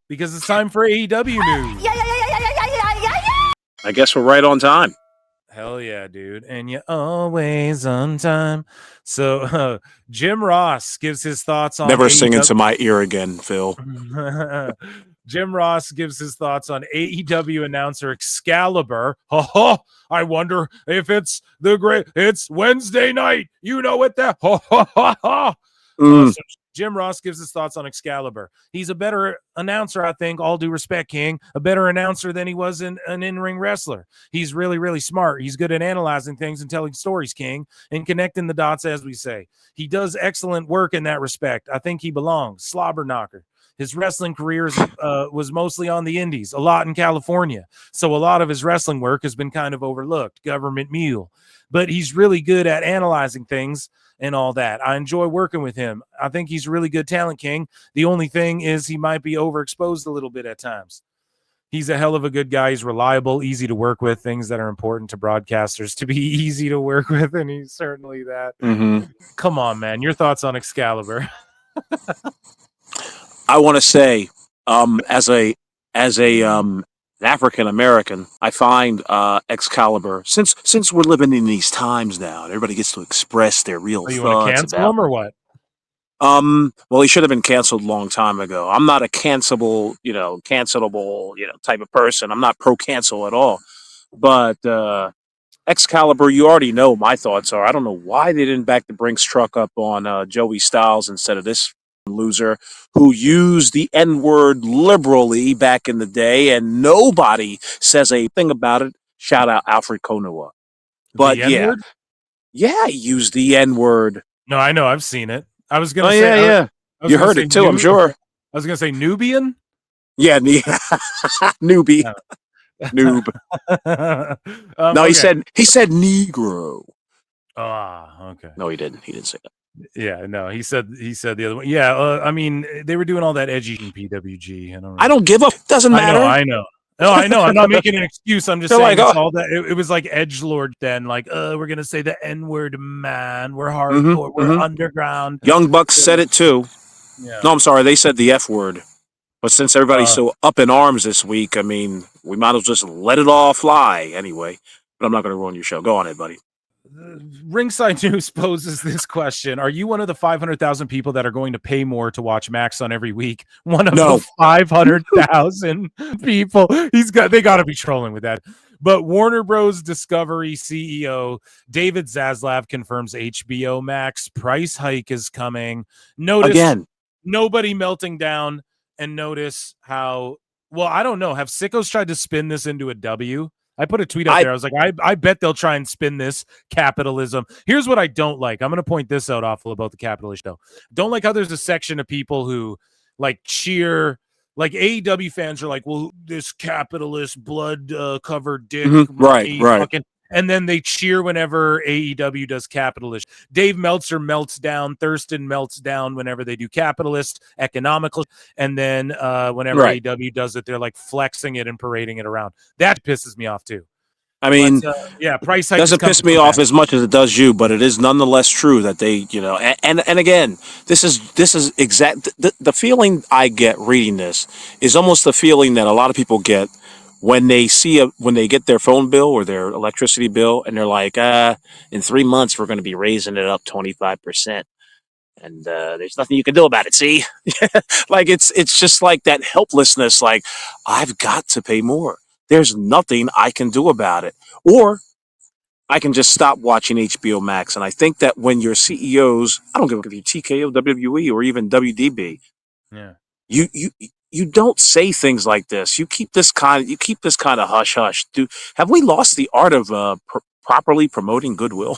because it's time for AEW news. I guess we're right on time. Hell yeah, dude. And you're always on time. So Jim Ross gives his thoughts on Never AEW. sing into my ear again, Phil. Jim Ross gives his thoughts on AEW announcer Excalibur. I wonder if it's it's Wednesday night. You know what that? So Jim Ross gives his thoughts on Excalibur. He's a better announcer, I think, all due respect, King. A better announcer than he was an in-ring wrestler. He's really, really smart. He's good at analyzing things and telling stories, King, and connecting the dots, as we say. He does excellent work in that respect. I think he belongs. Slobber knocker. His wrestling career was mostly on the indies, a lot in California. So a lot of his wrestling work has been kind of overlooked, government mule. But he's really good at analyzing things and all that. I enjoy working with him. I think he's a really good talent, King. The only thing is he might be overexposed a little bit at times. He's a hell of a good guy. He's reliable, easy to work with, things that are important to broadcasters to be easy to work with, and he's certainly that. Come on, man. Your thoughts on Excalibur? I want to say, as a African American, I find Excalibur, since we're living in these times now, and everybody gets to express their real thoughts. You want to cancel him or what? Well, he should have been canceled a long time ago. I'm not a cancelable type of person. I'm not pro-cancel at all. But Excalibur, you already know my thoughts are. I don't know why they didn't back the Brinks truck up on Joey Styles instead of this loser who used the N-word liberally back in the day, and nobody says a thing about it. Shout out Alfred Konuwa. But he used the N-word. No, I know. I've seen it. I was going to say... Yeah. You heard it too, I'm sure. I was going to say Nubian? Yeah, newbie. Noob. No, okay. He said Negro. Okay. No, he didn't. He didn't say that. Yeah, no, he said the other one. Yeah, I mean, they were doing all that edgy in PWG. I don't give a. Doesn't matter. I know. No, I know. I'm not making an excuse. I'm just saying like, all that. It was like edgelord then. Like, we're gonna say the N-word, man. We're hardcore. We're underground. Young Bucks said it too. Yeah. No, I'm sorry. They said the F word. But since everybody's so up in arms this week, I mean, we might as well just let it all fly anyway. But I'm not going to ruin your show. Go on ahead, buddy. Ringside News poses this question. Are you one of the 500,000 people that are going to pay more to watch Max on every week? One of the 500,000 people. They got to be trolling with that. But Warner Bros. Discovery CEO David Zaslav confirms HBO Max price hike is coming. Notice again, nobody melting down, and notice how, well, I don't know. Have sickos tried to spin this into a W? I put a tweet out there. I was like, I bet they'll try and spin this capitalism. Here's what I don't like. I'm going to point this out awful about the capitalist show. Don't like how there's a section of people who like cheer, like AEW fans are like, well, this capitalist blood covered dick. Right. Fucking, and then they cheer whenever AEW does capitalist. Dave Meltzer melts down. Thurston melts down whenever they do capitalist, economical. And then whenever AEW does it, they're like flexing it and parading it around. That pisses me off too. I mean, price hike doesn't piss me off as much as it does you, but it is nonetheless true that they, and again, this is exact. The feeling I get reading this is almost the feeling that a lot of people get when they get their phone bill or their electricity bill, and they're like, in 3 months we're going to be raising it up 25%, and there's nothing you can do about it. See, like it's just like that helplessness. Like, I've got to pay more. There's nothing I can do about it, or I can just stop watching HBO Max. And I think that when your CEOs, I don't give a fuck if you TKO, WWE, or even WDB, you don't say things like this. You keep this kind of hush hush. Have we lost the art of properly promoting goodwill?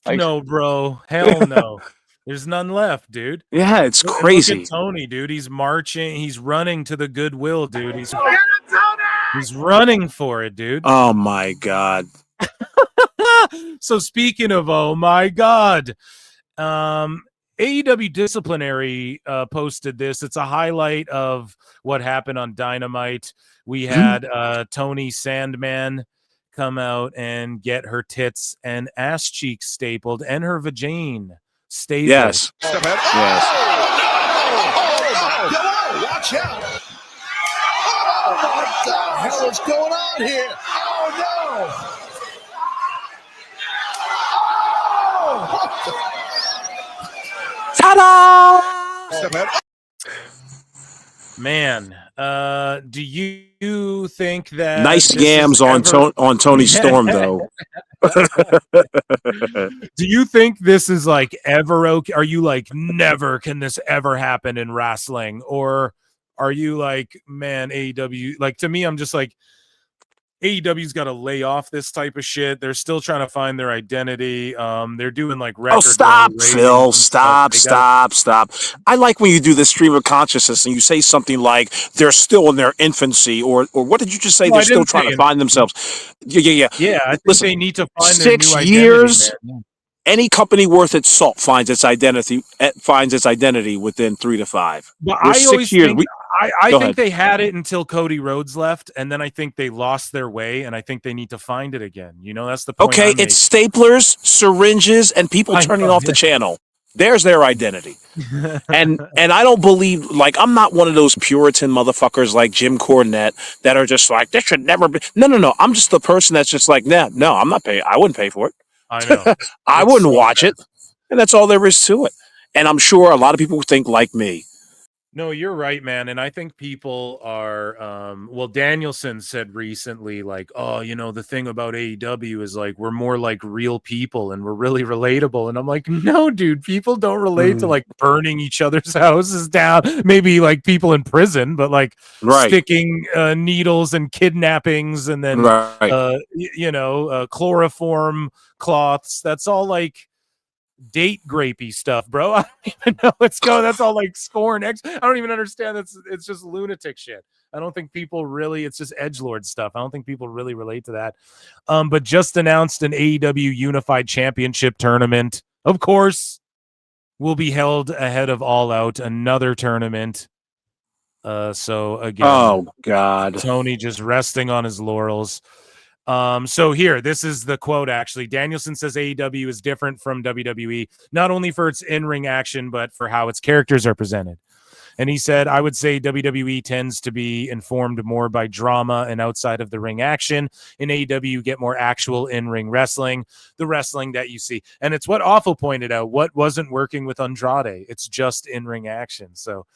No, bro. Hell no. There's none left, dude. Yeah, it's crazy. Look at Tony, dude. He's marching. He's running to the goodwill, dude. He's running for it, dude. Oh my God. So speaking of, oh my God, AEW Disciplinary posted this. It's a highlight of what happened on Dynamite. We had Tony Sandman come out and get her tits and ass cheeks stapled and her vagina stapled. Yes. Watch out. What the hell is going on here? Oh, no! Ta-da! Man, do you think that Nice this is yams on ever on Tony Storm, though. Do you think this is like ever okay? Are you like, never can this ever happen in wrestling? Or are you like, man, AEW, like, to me, I'm just like, AEW's got to lay off this type of shit. They're still trying to find their identity. They're doing like record Stop, ratings Phil. and stuff. Stop. I like when you do the stream of consciousness and you say something like they're still in their infancy, or what did you just say? No, They're I still didn't trying say to find themselves. Yeah. Yeah, I think Listen, they need to find their 6 new identity, years. man. Any company worth its salt finds its identity within 3 to 5. But We're I 6 always years. think I Go think ahead. they had it until Cody Rhodes left, and then I think they lost their way, and I think they need to find it again. You know, that's the point. Okay, it's staplers, syringes, and people turning off the channel. There's their identity. And I don't believe, like, I'm not one of those Puritan motherfuckers like Jim Cornette that are just like, this should never be. No. I'm just the person that's just like, no, I'm not paying. I wouldn't pay for it. I know. I wouldn't watch it. And that's all there is to it. And I'm sure a lot of people think like me. No, you're right, man. And I think people are, well, Danielson said recently, like, oh, you know, the thing about AEW is like, we're more like real people and we're really relatable. And I'm like, no, dude, people don't relate to like burning each other's houses down. Maybe like people in prison, but like sticking needles and kidnappings and then, chloroform cloths. That's all like date grapey stuff, bro. I don't even know what's going. That's all like score and X. I don't even understand. It's just lunatic shit. I don't think people really. It's just edgelord stuff. I don't think people really relate to that. But just announced an AEW Unified Championship tournament. Of course, will be held ahead of All Out, another tournament. So again, oh God, Tony just resting on his laurels. So here, this is the quote, actually. Danielson says AEW is different from WWE, not only for its in-ring action, but for how its characters are presented. And he said, I would say WWE tends to be informed more by drama and outside of the ring action. In AEW, you get more actual in-ring wrestling, the wrestling that you see. And it's what Awful pointed out, what wasn't working with Andrade. It's just in-ring action. So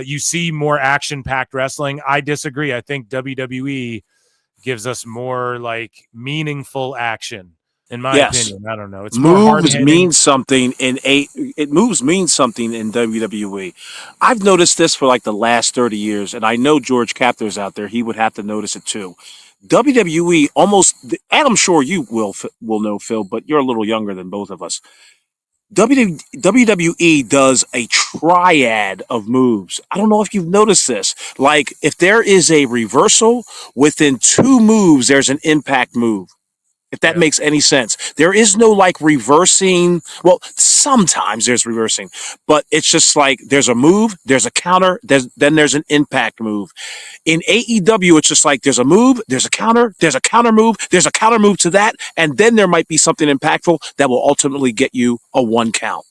you see more action-packed wrestling. I disagree. I think WWE gives us more like meaningful action, in my opinion. I don't know. It's moves mean something in something in WWE. I've noticed this for like the last 30 years, and I know George Captor's out there. He would have to notice it too. WWE almost, and I'm sure you will know, Phil, but you're a little younger than both of us. WWE does a triad of moves. I don't know if you've noticed this. Like, if there is a reversal, within 2 moves, there's an impact move. If that makes any sense. There is no like reversing. Well, sometimes there's reversing, but it's just like there's a move, there's a counter, then there's an impact move. In AEW, it's just like there's a move, there's a counter move, there's a counter move to that, and then there might be something impactful that will ultimately get you a 1 count.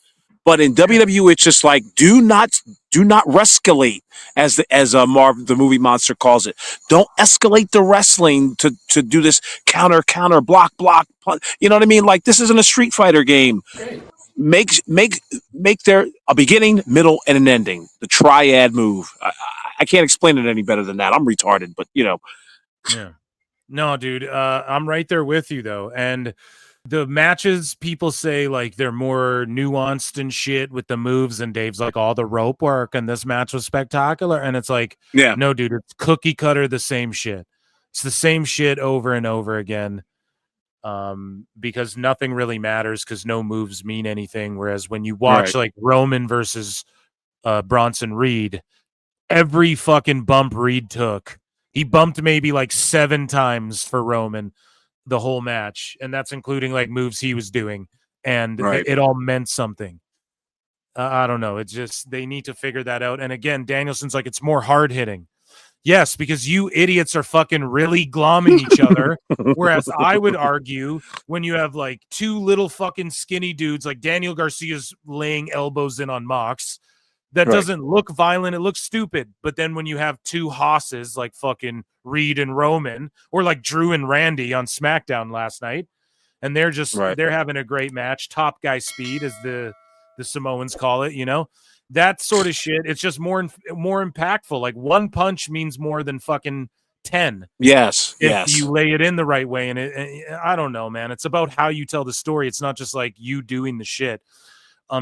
But in WWE, it's just like do not escalate, as Marv the movie monster calls it. Don't escalate the wrestling to do this counter block. You know what I mean? Like, this isn't a Street Fighter game. Make there a beginning, middle, and an ending. The triad move. I can't explain it any better than that. I'm retarded, but you know. Yeah. No, dude. I'm right there with you though, and the matches, people say like they're more nuanced and shit with the moves, and Dave's like, all the rope work and this match was spectacular, and it's like, no, dude, it's cookie cutter, the same shit. It's the same shit over and over again, because nothing really matters because no moves mean anything. Whereas when you watch like Roman versus Bronson Reed, every fucking bump Reed took, he bumped maybe like 7 times for Roman the whole match, and that's including like moves he was doing, and it all meant something. I don't know. It's just they need to figure that out. And again, Danielson's like, it's more hard hitting. Yes, because you idiots are fucking really glomming each other. Whereas I would argue when you have like 2 little fucking skinny dudes, like Daniel Garcia's laying elbows in on Mox, that Right. doesn't look violent. It looks stupid. But then when you have two hosses like fucking Reed and Roman, or like Drew and Randy on SmackDown last night, and they're having a great match. Top guy speed, as the Samoans call it, that sort of shit. It's just more impactful. Like one punch means more than fucking 10 Yes. if Yes. you lay it in the right way. And I don't know, man. It's about how you tell the story. It's not just like you doing the shit.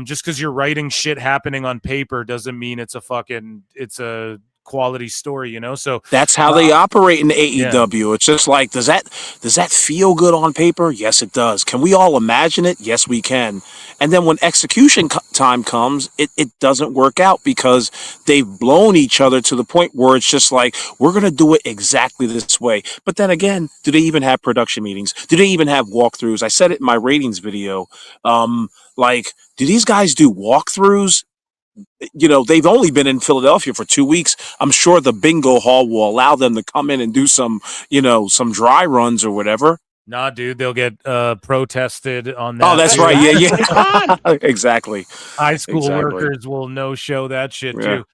Just because you're writing shit happening on paper doesn't mean it's a quality story, So That's how they operate in AEW. It's just like, does that feel good on paper? Yes, it does. Can we all imagine it? Yes, we can. And then when execution time comes, it doesn't work out because they've blown each other to the point where it's just like, we're going to do it exactly this way. But then again, do they even have production meetings? Do they even have walkthroughs? I said it in my ratings video. Do these guys do walkthroughs? They've only been in Philadelphia for 2 weeks. I'm sure the bingo hall will allow them to come in and do some dry runs or whatever. Nah, dude, they'll get protested on that. Oh, that's too. right. Yeah. Exactly. High school Exactly. workers will no-show that shit Yeah. too.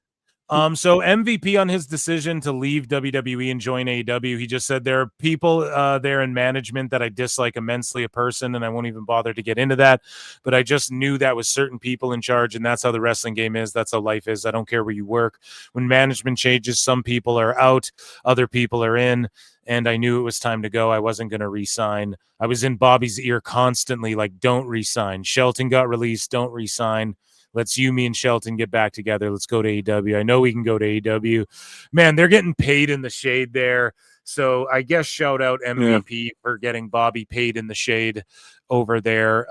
So MVP on his decision to leave WWE and join AEW, he just said there are people there in management that I dislike immensely, a person, and I won't even bother to get into that. But I just knew that was certain people in charge, and that's how the wrestling game is. That's how life is. I don't care where you work. When management changes, some people are out, other people are in, and I knew it was time to go. I wasn't going to re-sign. I was in Bobby's ear constantly, like, don't re-sign. Shelton got released, don't re-sign. Let's me and Shelton get back together. Let's go to AEW. I know we can go to AEW. Man, they're getting paid in the shade there. So I guess shout out MVP for getting Bobby paid in the shade over there.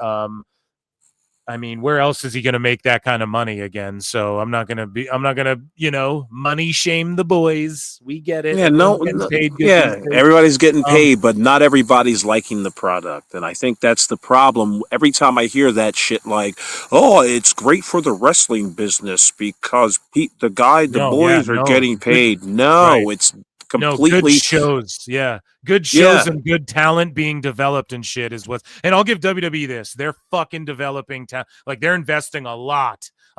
I mean, where else is he going to make that kind of money again? So I'm not going to, money shame the boys. We get it. Yeah, Everyone's getting paid good. everybody's getting paid, but not everybody's liking the product. And I think that's the problem. Every time I hear that shit, like, oh, it's great for the wrestling business because the boys are getting paid. No, it's completely good shows. Yeah. Good shows and good talent being developed and shit is and I'll give WWE this. They're fucking developing like they're investing a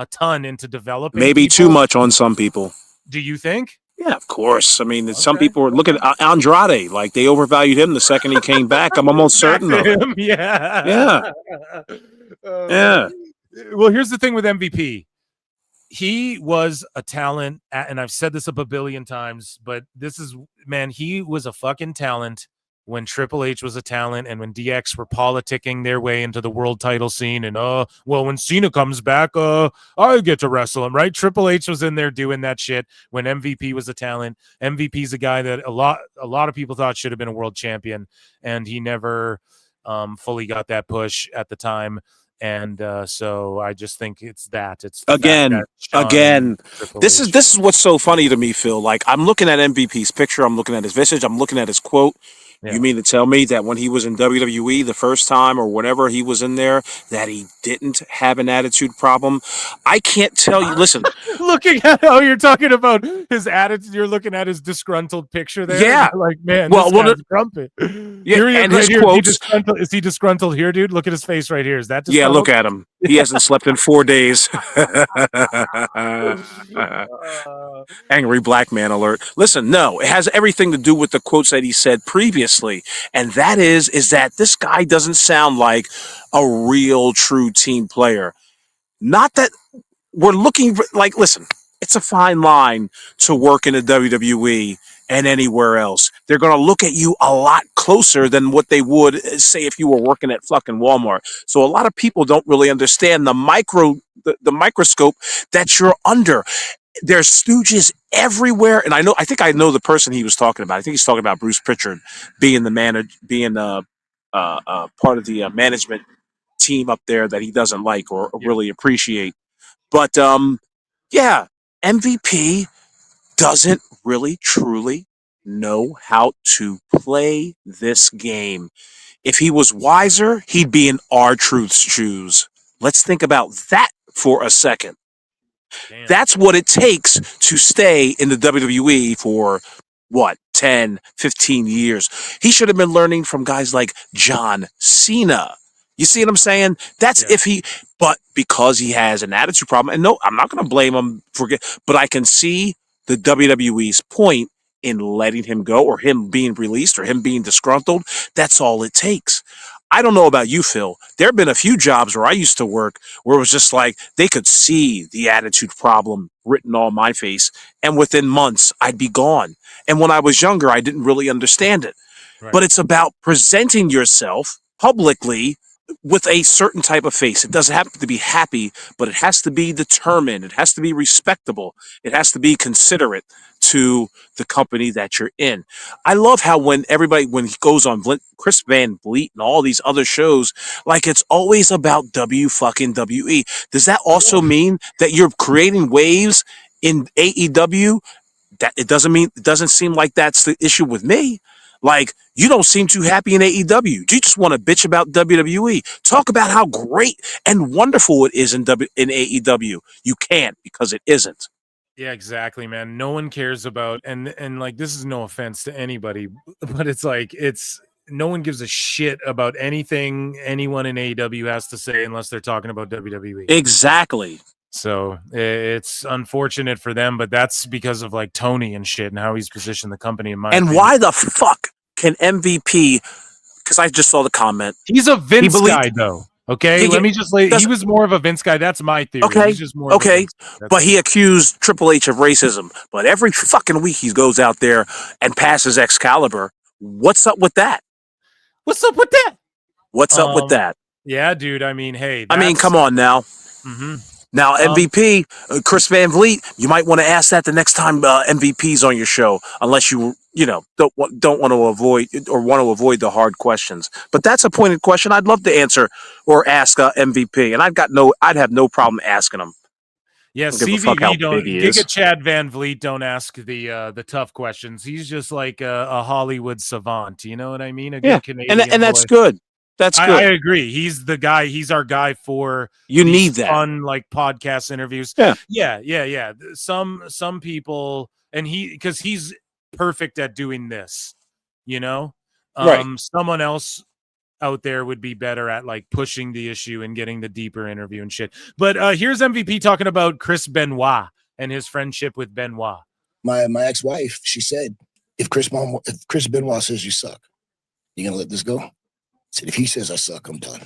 ton into developing. Maybe people. Too much on some people. Do you think? Yeah, of course. I mean, some people were looking at Andrade, like they overvalued him the second he came back. I'm almost certain of it. Yeah. Yeah. Well, here's the thing with MVP. He was a talent, and I've said this a billion times, but he was a fucking talent when Triple H was a talent and when DX were politicking their way into the world title scene. And, when Cena comes back, I get to wrestle him, right? Triple H was in there doing that shit when MVP was a talent. MVP's a guy that a lot of people thought should have been a world champion, and he never fully got that push at the time. And so I just think it's again. This is what's so funny to me, Phil. Like, I'm looking at MVP's picture, I'm looking at his visage, I'm looking at his quote. Yeah. You mean to tell me that when he was in WWE the first time or whenever he was in there, that he didn't have an attitude problem? I can't tell you. Listen, looking at you're talking about his attitude. You're looking at his disgruntled picture there. Yeah, like, man, this guy's grumpy. Yeah, and his quotes. Is he disgruntled here, dude? Look at his face right here. Is that disgruntled? Yeah, look at him. He hasn't slept in 4 days. Angry black man alert. Listen, no, it has everything to do with the quotes that he said previously. And that is that this guy doesn't sound like a real true team player. Not that we're looking like, listen, it's a fine line to work in the WWE and anywhere else. They're going to look at you a lot closer than what they would say if you were working at fucking Walmart. So a lot of people don't really understand the microscope that you're under. There's stooges everywhere, and I think I know the person he was talking about. I think he's talking about Bruce Pritchard being the part of the management team up there that he doesn't like or really appreciate. But MVP doesn't really truly know how to play this game. If he was wiser, he'd be in R-Truth's shoes. Let's think about that for a second. Damn. That's what it takes to stay in the WWE for 10, 15 years. He should have been learning from guys like John Cena. You see what I'm saying? That's Yeah. if he, but because he has an attitude problem, and no, I'm not going to blame him but I can see the WWE's point in letting him go or him being released or him being disgruntled. That's all it takes. I don't know about you, Phil. There have been a few jobs where I used to work where it was just like they could see the attitude problem written on my face, and within months I'd be gone. And when I was younger, I didn't really understand it. Right. But it's about presenting yourself publicly with a certain type of face. It doesn't have to be happy, but it has to be determined. It has to be respectable. It has to be considerate to the company that you're in. I love how when he goes on Chris Van Vliet and all these other shows, like it's always about WE. Does that also mean that you're creating waves in AEW? That it doesn't seem like that's the issue with me. Like, you don't seem too happy in AEW. You just want to bitch about WWE. Talk about how great and wonderful it is in AEW. You can't, because it isn't. Yeah, exactly, man. No one cares about and like, this is no offense to anybody, but it's like no one gives a shit about anything anyone in AEW has to say unless they're talking about WWE. Exactly. So it's unfortunate for them, but that's because of like Tony and shit and how he's positioned the company in my opinion. Why the fuck can MVP, because I just saw the comment. He's a Vince guy though. Okay, let me just lay. He was more of a Vince guy. That's my theory. Okay, he's just more of a Vince guy. But he accused Triple H of racism. But every fucking week he goes out there and passes Excalibur. What's up with that? What's up with that? What's up with that? Yeah, dude. I mean, hey. I mean, come on now. Mm-hmm. Now, MVP, Chris Van Vliet, you might want to ask that the next time MVP's on your show, unless you don't want to avoid the hard questions. But that's a pointed question I'd love to answer or ask MVP, and I'd have no problem asking him. Yeah, CVV don't. Giga Chad Van Vliet don't ask the tough questions. He's just like a Hollywood savant. You know what I mean? A good Canadian and that's good. That's good. I agree. He's the guy. He's our guy for need that fun like podcast interviews. Yeah. Some people, and because he's perfect at doing this. Right. Someone else out there would be better at like pushing the issue and getting the deeper interview and shit. But here's MVP talking about Chris Benoit and his friendship with Benoit. My ex-wife, she said, if Chris Benoit says you suck, you gonna let this go? Said, if he says I suck, I'm done.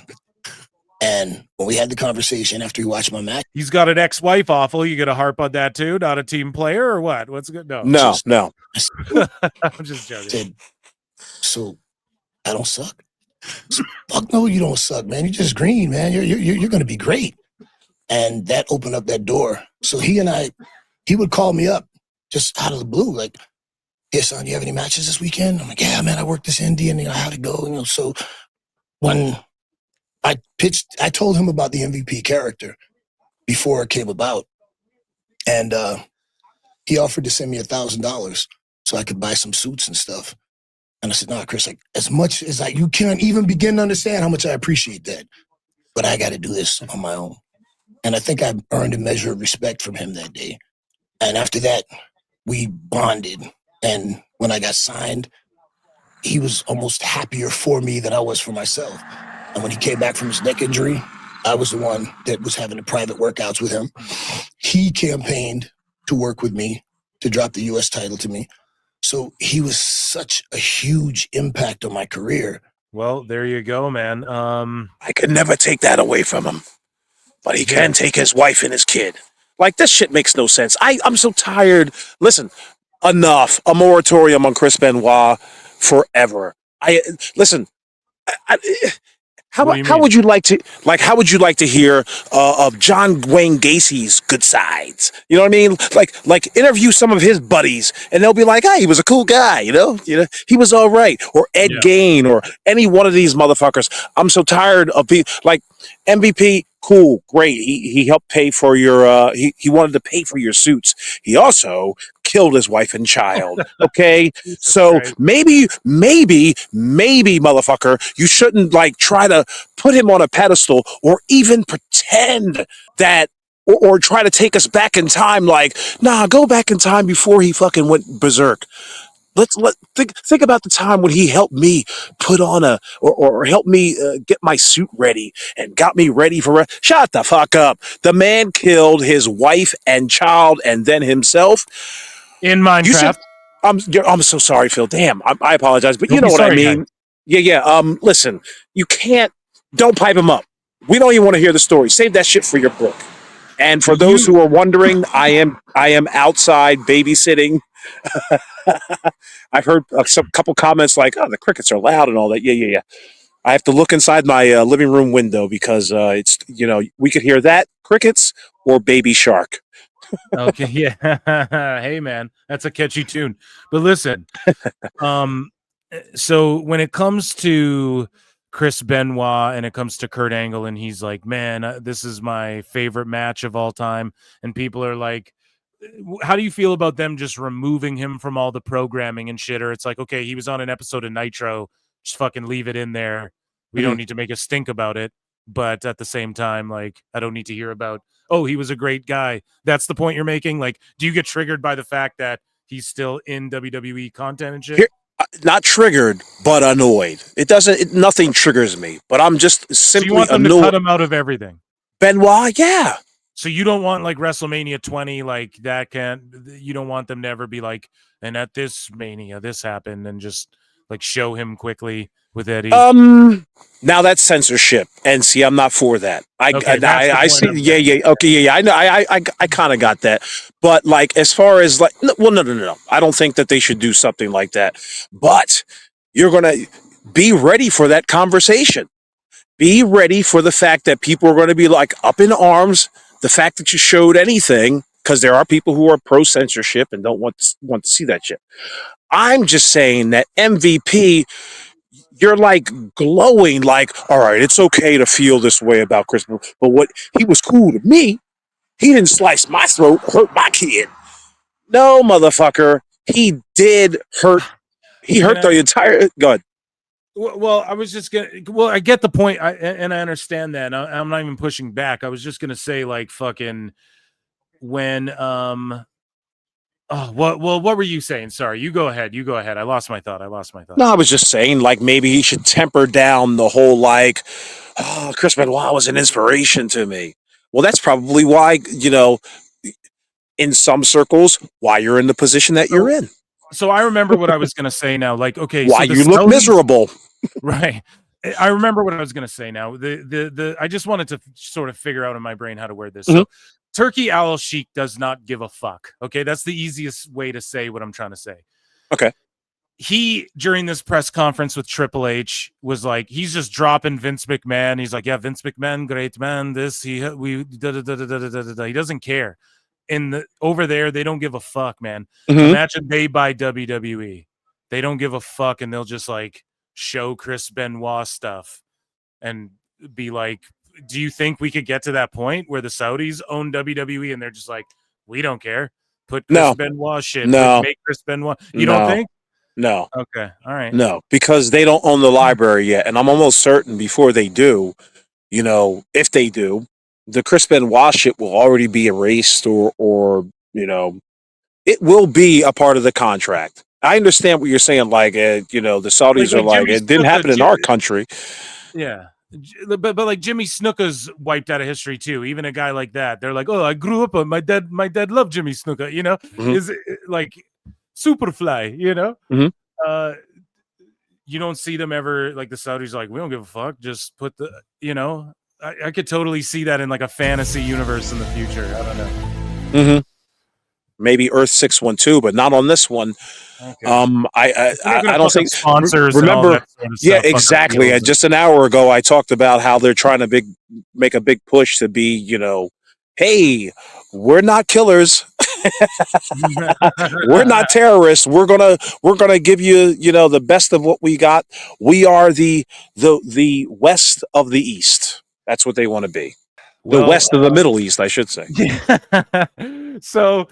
And when we had the conversation after he watched my match, he's got an ex-wife awful. You gonna harp on that too? Not a team player or what? What's good? No. I'm just joking. Said, so I don't suck. So, fuck no, you don't suck, man. You're just green, man. You're gonna be great. And that opened up that door. So he would call me up just out of the blue, like, yeah, son, you have any matches this weekend? I'm like, yeah, man, I worked this indie and how'd it go? So when I told him about the MVP character before it came about. And he offered to send me $1,000 so I could buy some suits and stuff. And I said, no, Chris, like, as much as you can't even begin to understand how much I appreciate that. But I got to do this on my own. And I think I earned a measure of respect from him that day. And after that, we bonded. And when I got signed, he was almost happier for me than I was for myself. And when he came back from his neck injury, I was the one that was having the private workouts with him. He campaigned to work with me to drop the U.S. title to me. So he was such a huge impact on my career. Well, there you go, man. I could never take that away from him, but he can take his wife and his kid. Like, this shit makes no sense. I'm so tired. Listen, enough. A moratorium on Chris Benoit forever. How would you like to hear of John Wayne Gacy's good sides? You know what I mean? Like interview some of his buddies, and they'll be like, "Hey, he was a cool guy. You know, he was all right." Or Ed Gain, or any one of these motherfuckers. I'm so tired of being like MVP. Cool, great. He helped pay for your. He wanted to pay for your suits. He also killed his wife and child. Okay, so maybe, motherfucker, you shouldn't like try to put him on a pedestal or even pretend that, or try to take us back in time. Like, nah, go back in time before he fucking went berserk. Think about the time when he helped me put on or helped me get my suit ready and got me ready for. Shut the fuck up. The man killed his wife and child and then himself. In You should. Minecraft. I'm so sorry, Phil. Damn, I apologize, but you Don't be know what I sorry, guy. mean. Yeah. Listen, you can't. Don't pipe him up. We don't even want to hear the story. Save that shit for your book. And for those who are wondering, I am outside babysitting. I've heard some couple comments like, "Oh, the crickets are loud and all that." Yeah. I have to look inside my living room window because it's we could hear that crickets or baby shark. Okay, yeah. Hey, man, that's a catchy tune. But listen, so when it comes to Chris Benoit and it comes to Kurt Angle, and he's like, man, this is my favorite match of all time, and people are like, how do you feel about them just removing him from all the programming and shit? Or it's like, okay, he was on an episode of Nitro, just fucking leave it in there. We don't need to make a stink about it. But at the same time, like, I don't need to hear about, oh, he was a great guy. That's the point you're making. Like, do you get triggered by the fact that he's still in WWE content and shit? Here, not triggered, but annoyed. Nothing triggers me, but I'm just simply so you want them annoyed. to cut him out of everything. Benoit, yeah. So you don't want like WrestleMania 20, like that you don't want them to ever be like, and at this Mania, this happened, and just like show him quickly with Eddie. Now that's censorship, and see, I'm not for that. I see. Yeah. Okay, yeah. I know. I kind of got that, but like as far as like, no. I don't think that they should do something like that. But you're gonna be ready for that conversation. Be ready for the fact that people are going to be like up in arms. The fact that you showed anything, because there are people who are pro censorship and don't want to see that shit. I'm just saying that MVP, you're like glowing, like, all right, it's okay to feel this way about Chris, but what he was cool to me. He didn't slice my throat, hurt my kid. No, motherfucker, he did hurt. He hurt the entire. Go ahead. Well, I was just gonna. Well, I get the point, and I understand that. I'm not even pushing back. I was just gonna say, like, fucking when Oh, what were you saying? Sorry, you go ahead. I lost my thought. No, I was just saying, like, maybe he should temper down the whole, like, oh, Chris Benoit was an inspiration to me. Well, that's probably why, in some circles, why you're in the position that you're in. So I remember what I was going to say now. Like, okay, why so you look miserable. Right. I remember what I was going to say now. I just wanted to sort of figure out in my brain how to word this. So Turkey Owl Sheik does not give a fuck. Okay, that's the easiest way to say what I'm trying to say. Okay. He, during this press conference with Triple H, was like, he's just dropping Vince McMahon. He's like, yeah, Vince McMahon, great man. He doesn't care. Over there, they don't give a fuck, man. Imagine they buy WWE. They don't give a fuck, and they'll just like show Chris Benoit stuff and be like, do you think we could get to that point where the Saudis own WWE and they're just like, we don't care. Put Chris Benoit shit. Make Chris Benoit. You don't think? No. Okay. All right. No, because they don't own the library yet. And I'm almost certain before they do, if they do, the Chris Benoit shit will already be erased or it will be a part of the contract. I understand what you're saying. Like, the Saudis are like, it didn't happen in our country. Yeah. But like Jimmy Snuka's wiped out of history too. Even a guy like that, they're like, oh, I grew up on my dad loved Jimmy Snuka, is like Superfly, you don't see them ever like the Saudis like, we don't give a fuck, just put the I could totally see that in like a fantasy universe in the future. I don't know. Maybe Earth 612, but not on this one. Okay. I don't think sponsors. Remember, sort of yeah, exactly. Just an hour ago, I talked about how they're trying to make a big push to be, hey, we're not killers. We're not terrorists. We're gonna give you, the best of what we got. We are the west of the East. That's what they want to be. The west of the Middle East, I should say. So,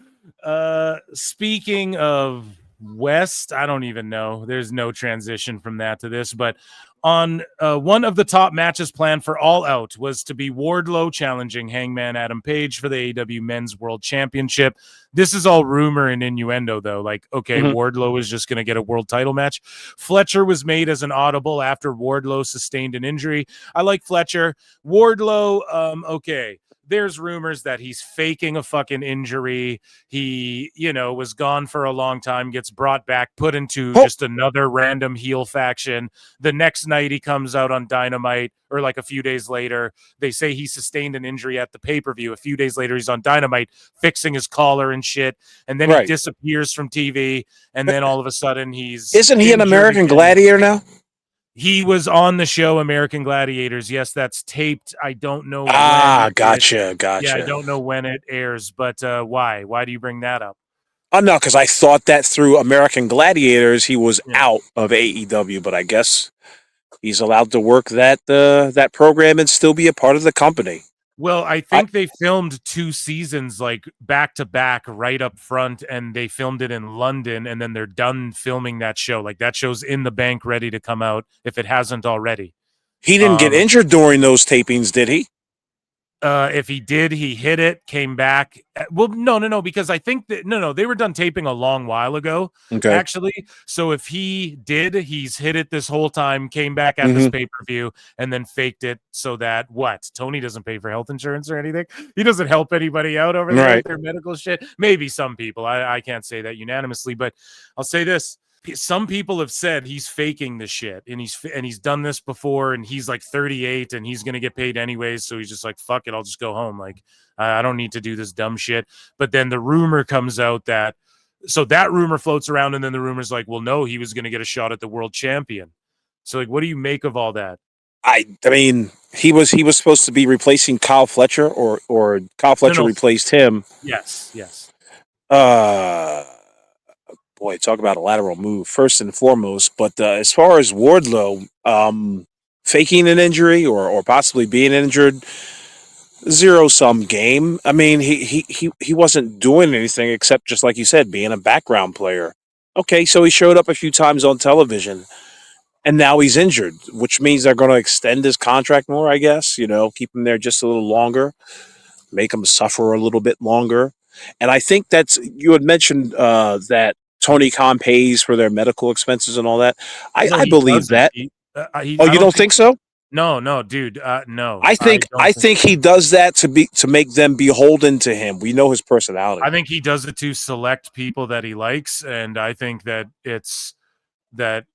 speaking of West, I don't even know. There's no transition from that to this, but on one of the top matches planned for All Out was to be Wardlow challenging Hangman Adam Page for the AEW Men's World Championship. This is all rumor and innuendo, though. Like, okay, Wardlow is just going to get a world title match. Fletcher was made as an audible after Wardlow sustained an injury. I like Fletcher. Wardlow, okay. There's rumors that he's faking a fucking injury. He, was gone for a long time, gets brought back, put into just another random heel faction. The next night he comes out on Dynamite, or like a few days later, they say he sustained an injury at the pay-per-view. A few days later, he's on Dynamite fixing his collar and shit. And then he disappears from TV. And then all of a sudden Isn't he an American Gladiator now? He was on the show American Gladiators. Yes, that's taped. I don't know. Gotcha. Yeah, I don't know when it airs, but why? Why do you bring that up? Oh, no, because I thought that through American Gladiators, he was out of AEW, but I guess he's allowed to work that program and still be a part of the company. Well, I think they filmed 2 seasons like back to back right up front, and they filmed it in London, and then they're done filming that show. Like that show's in the bank ready to come out if it hasn't already. He didn't get injured during those tapings, did he? If he did, he hit it, came back. Well, no, because I think that they were done taping a long while ago, actually. So if he did, he's hit it this whole time, came back at this pay-per-view, and then faked it so that Tony doesn't pay for health insurance or anything. He doesn't help anybody out over there with their medical shit. Maybe some people. I can't say that unanimously, but I'll say this. Some people have said he's faking the shit, and he's done this before, and he's like 38 and he's going to get paid anyways. So he's just like, fuck it. I'll just go home. Like, I don't need to do this dumb shit. But then the rumor comes out that rumor floats around. And then the rumor's like, well, no, he was going to get a shot at the world champion. So like, what do you make of all that? I mean, he was supposed to be replacing Kyle Fletcher or Kyle Fletcher replaced him. Yes. Boy, talk about a lateral move, first and foremost. But as far as Wardlow faking an injury or possibly being injured, zero-sum game. I mean, he wasn't doing anything except, just like you said, being a background player. Okay, so he showed up a few times on television, and now he's injured, which means they're going to extend his contract more, I guess. Keep him there just a little longer, make him suffer a little bit longer. And I think you had mentioned that Tony Khan pays for their medical expenses and all that. I believe that. You don't think so? No, dude. No. I think he does that to make them beholden to him. We know his personality. I think he does it to select people that he likes, and I think that it's that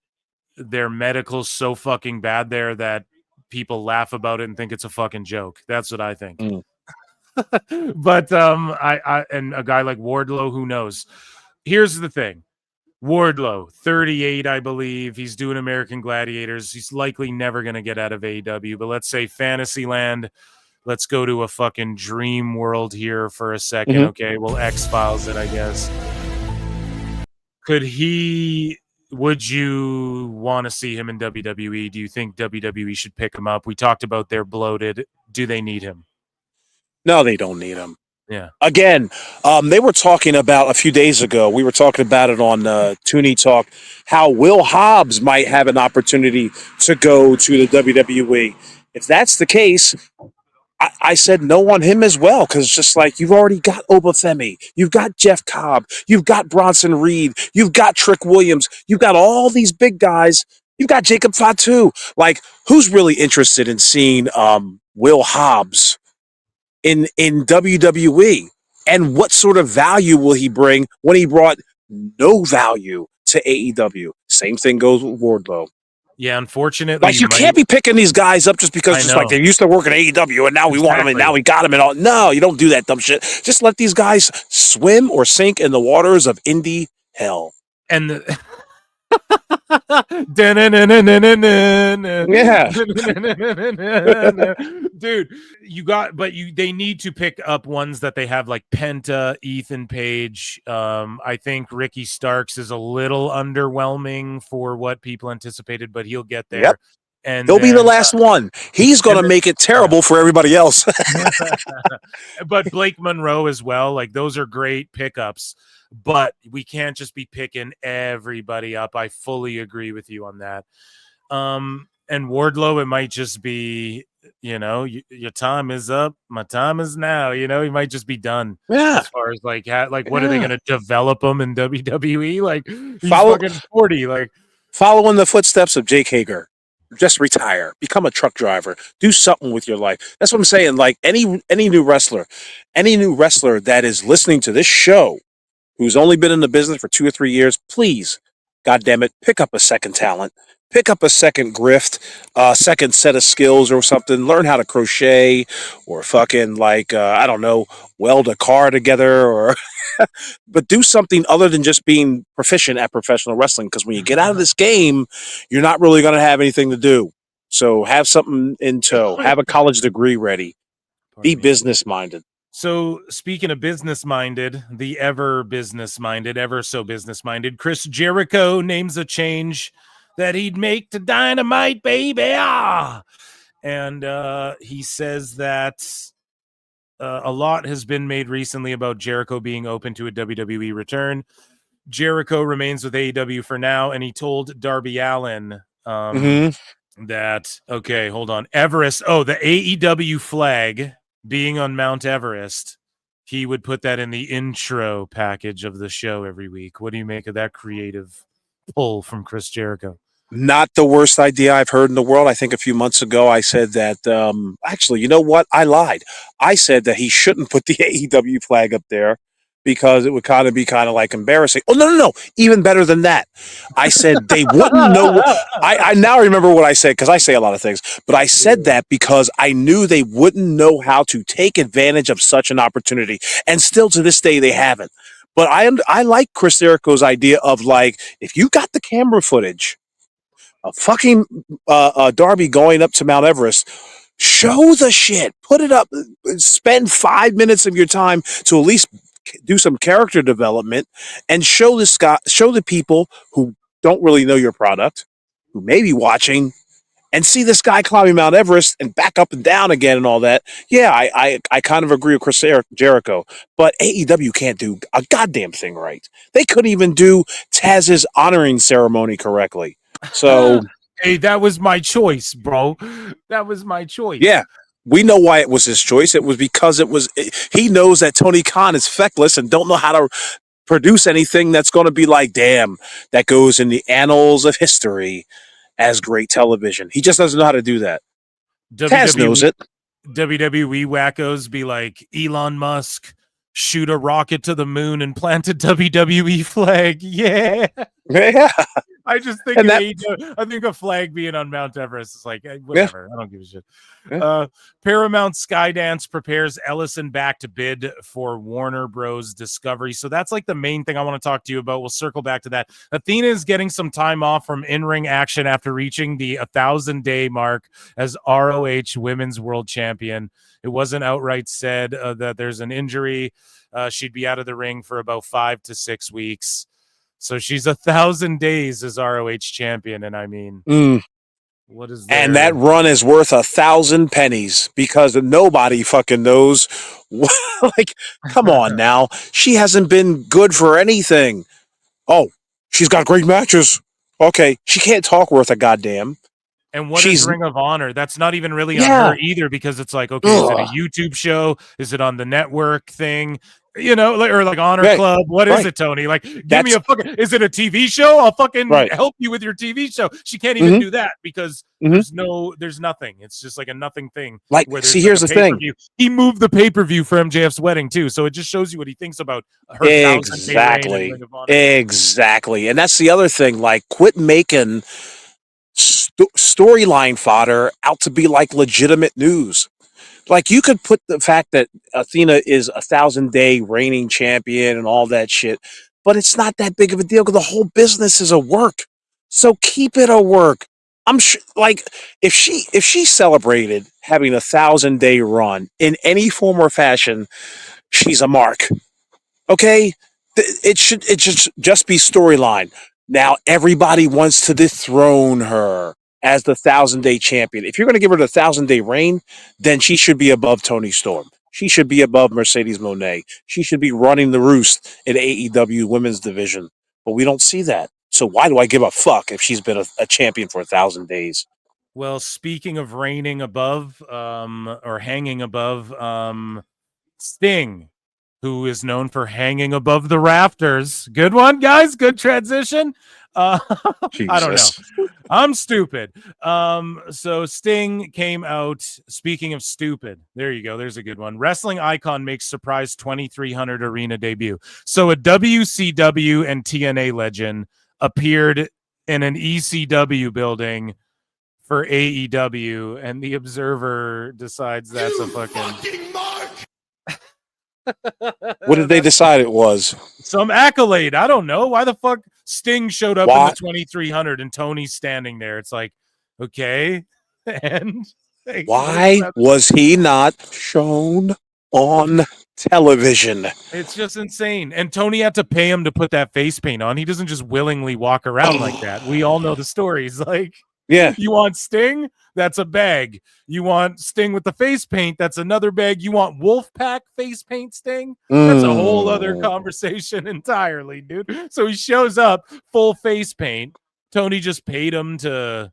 their medical's so fucking bad there that people laugh about it and think it's a fucking joke. That's what I think. But I and a guy like Wardlow, who knows? Here's the thing. Wardlow, 38, I believe. He's doing American Gladiators. He's likely never going to get out of AEW, but let's say Fantasyland. Let's go to a fucking dream world here for a second. Okay, well, X-Files it, I guess. Would you want to see him in WWE? Do you think WWE should pick him up? We talked about they're bloated. Do they need him? No, they don't need him. Yeah. Again, they were talking about a few days ago. We were talking about it on Toonie Talk, how Will Hobbs might have an opportunity to go to the WWE. If that's the case, I said no on him as well, because it's just like, you've already got Obafemi, you've got Jeff Cobb, you've got Bronson Reed, you've got Trick Williams, you've got all these big guys, you've got Jacob Fatu. Like, who's really interested in seeing Will Hobbs in WWE, and what sort of value will he bring when he brought no value to AEW? Same thing goes with Wardlow. Yeah, unfortunately, like you can't be picking these guys up just because like they used to work at AEW and now we want them and now we got them and all. No, you don't do that dumb shit. Just let these guys swim or sink in the waters of indie hell. And the dude, they need to pick up ones that they have, like Penta, Ethan Page. I think Ricky Starks is a little underwhelming for what people anticipated, but he'll get there. And He'll be the then last one. He's going to make it terrible for everybody else. but Blake Monroe as well. Like, those are great pickups, but we can't just be picking everybody up. I fully agree with you on that. And Wardlow, it might just be, your time is up. My time is now. He might just be done. Yeah. As far as what are they going to develop him in WWE? Like, he's Follow- fucking 40. Like, Following the footsteps of Jake Hager. Just retire. Become a truck driver. Do something with your life. That's what I'm saying. Like any new wrestler that is listening to this show, who's only been in the business for 2 or 3 years, please, God damn it, pick up a second talent. Pick up a second grift, a second set of skills or something. Learn how to crochet or fucking I don't know, weld a car together or but do something other than just being proficient at professional wrestling. Because when you get out of this game, you're not really going to have anything to do. So have something in tow. Have a college degree ready. Be business minded. So, speaking of business-minded, the ever business-minded, ever so business-minded, Chris Jericho names a change that he'd make to Dynamite, baby. And he says that a lot has been made recently about Jericho being open to a WWE return. Jericho remains with AEW for now, and he told Darby Allin that, okay, hold on, Everest, the AEW flag being on Mount Everest, he would put that in the intro package of the show every week. What do you make of that creative pull from Chris Jericho? Not the worst idea I've heard in the world. I think a few months ago I said that, actually, you know what? I lied. I said that he shouldn't put the AEW flag up there because it would be like embarrassing. Oh, no. Even better than that. I said they wouldn't know. I now remember what I said because I say a lot of things, but I said that because I knew they wouldn't know how to take advantage of such an opportunity. And still to this day, they haven't. But I like Chris Jericho's idea of if you got the camera footage, a fucking Darby going up to Mount Everest, show the shit, put it up, spend 5 minutes of your time to at least do some character development and show the people who don't really know your product, who may be watching, and see this guy climbing Mount Everest and back up and down again and all that. Yeah, I kind of agree with Chris Jericho, but AEW can't do a goddamn thing right. They couldn't even do Taz's honoring ceremony correctly. So, hey, that was my choice, bro. That was my choice. Yeah, we know why it was his choice. It was because he knows that Tony Khan is feckless and don't know how to produce anything that's going to be like, damn, that goes in the annals of history as great television. He just doesn't know how to do that. Taz knows it. WWE wackos be like, Elon Musk shoot a rocket to the moon and plant a WWE flag. Yeah. I just think I think a flag being on Mount Everest is like, whatever. I don't give a shit. Paramount Skydance prepares Ellison back to bid for Warner Bros. Discovery. So that's like the main thing I want to talk to you about. We'll circle back to that. Athena is getting some time off from in-ring action after reaching the 1,000-day mark as ROH Women's World Champion. It wasn't outright said that there's an injury. She'd be out of the ring for about 5 to 6 weeks. So she's 1,000 days as ROH champion, and I mean, what is there? And that run is worth 1,000 pennies because nobody fucking knows. Come on now, she hasn't been good for anything. Oh, she's got great matches. Okay, she can't talk worth a goddamn. And what is Ring of Honor? That's not even really on her either because it's like, okay, is it a YouTube show? Is it on the network thing? Or like Honor Club. What is it, Tony? Like, give me a fucking. Is it a TV show? I'll fucking help you with your TV show. She can't even do that because there's nothing. It's just like a nothing thing. Like, see, here's the thing. He moved the pay-per-view for MJF's wedding too, so it just shows you what he thinks about her. Exactly. And that's the other thing. Like, quit making storyline fodder out to be like legitimate news. Like, you could put the fact that Athena is 1,000-day reigning champion and all that shit, but it's not that big of a deal because the whole business is a work. So keep it a work. I'm sure, like, if she celebrated having 1,000-day run in any form or fashion, she's a mark. Okay, it should just be storyline. Now everybody wants to dethrone her. as the 1,000-day champion. If you're going to give her the 1,000-day reign, then she should be above Toni Storm. She should be above Mercedes Moné. She should be running the roost in AEW women's division. But we don't see that. So why do I give a fuck if she's been a champion for 1,000 days? Well, speaking of reigning above, or hanging above, Sting, who is known for hanging above the rafters. Good one, guys. Good transition. I don't know. I'm stupid. So Sting came out. Speaking of stupid, there you go. There's a good one. Wrestling icon makes surprise 2,300 arena debut. So a WCW and TNA legend appeared in an ECW building for AEW, and the Observer decides that's a fucking mark. What did they decide it was? Some accolade. I don't know. Why the fuck Sting showed up in the 2,300 and Tony's standing there? It's like, okay. And why was he not shown on television? It's just insane. And Tony had to pay him to put that face paint on. He doesn't just willingly walk around like that. We all know the stories. Like, yeah, you want Sting? That's a bag. You want Sting with the face paint? That's another bag. You want Wolfpack face paint Sting? That's a whole other conversation entirely, dude. So he shows up full face paint. Tony just paid him to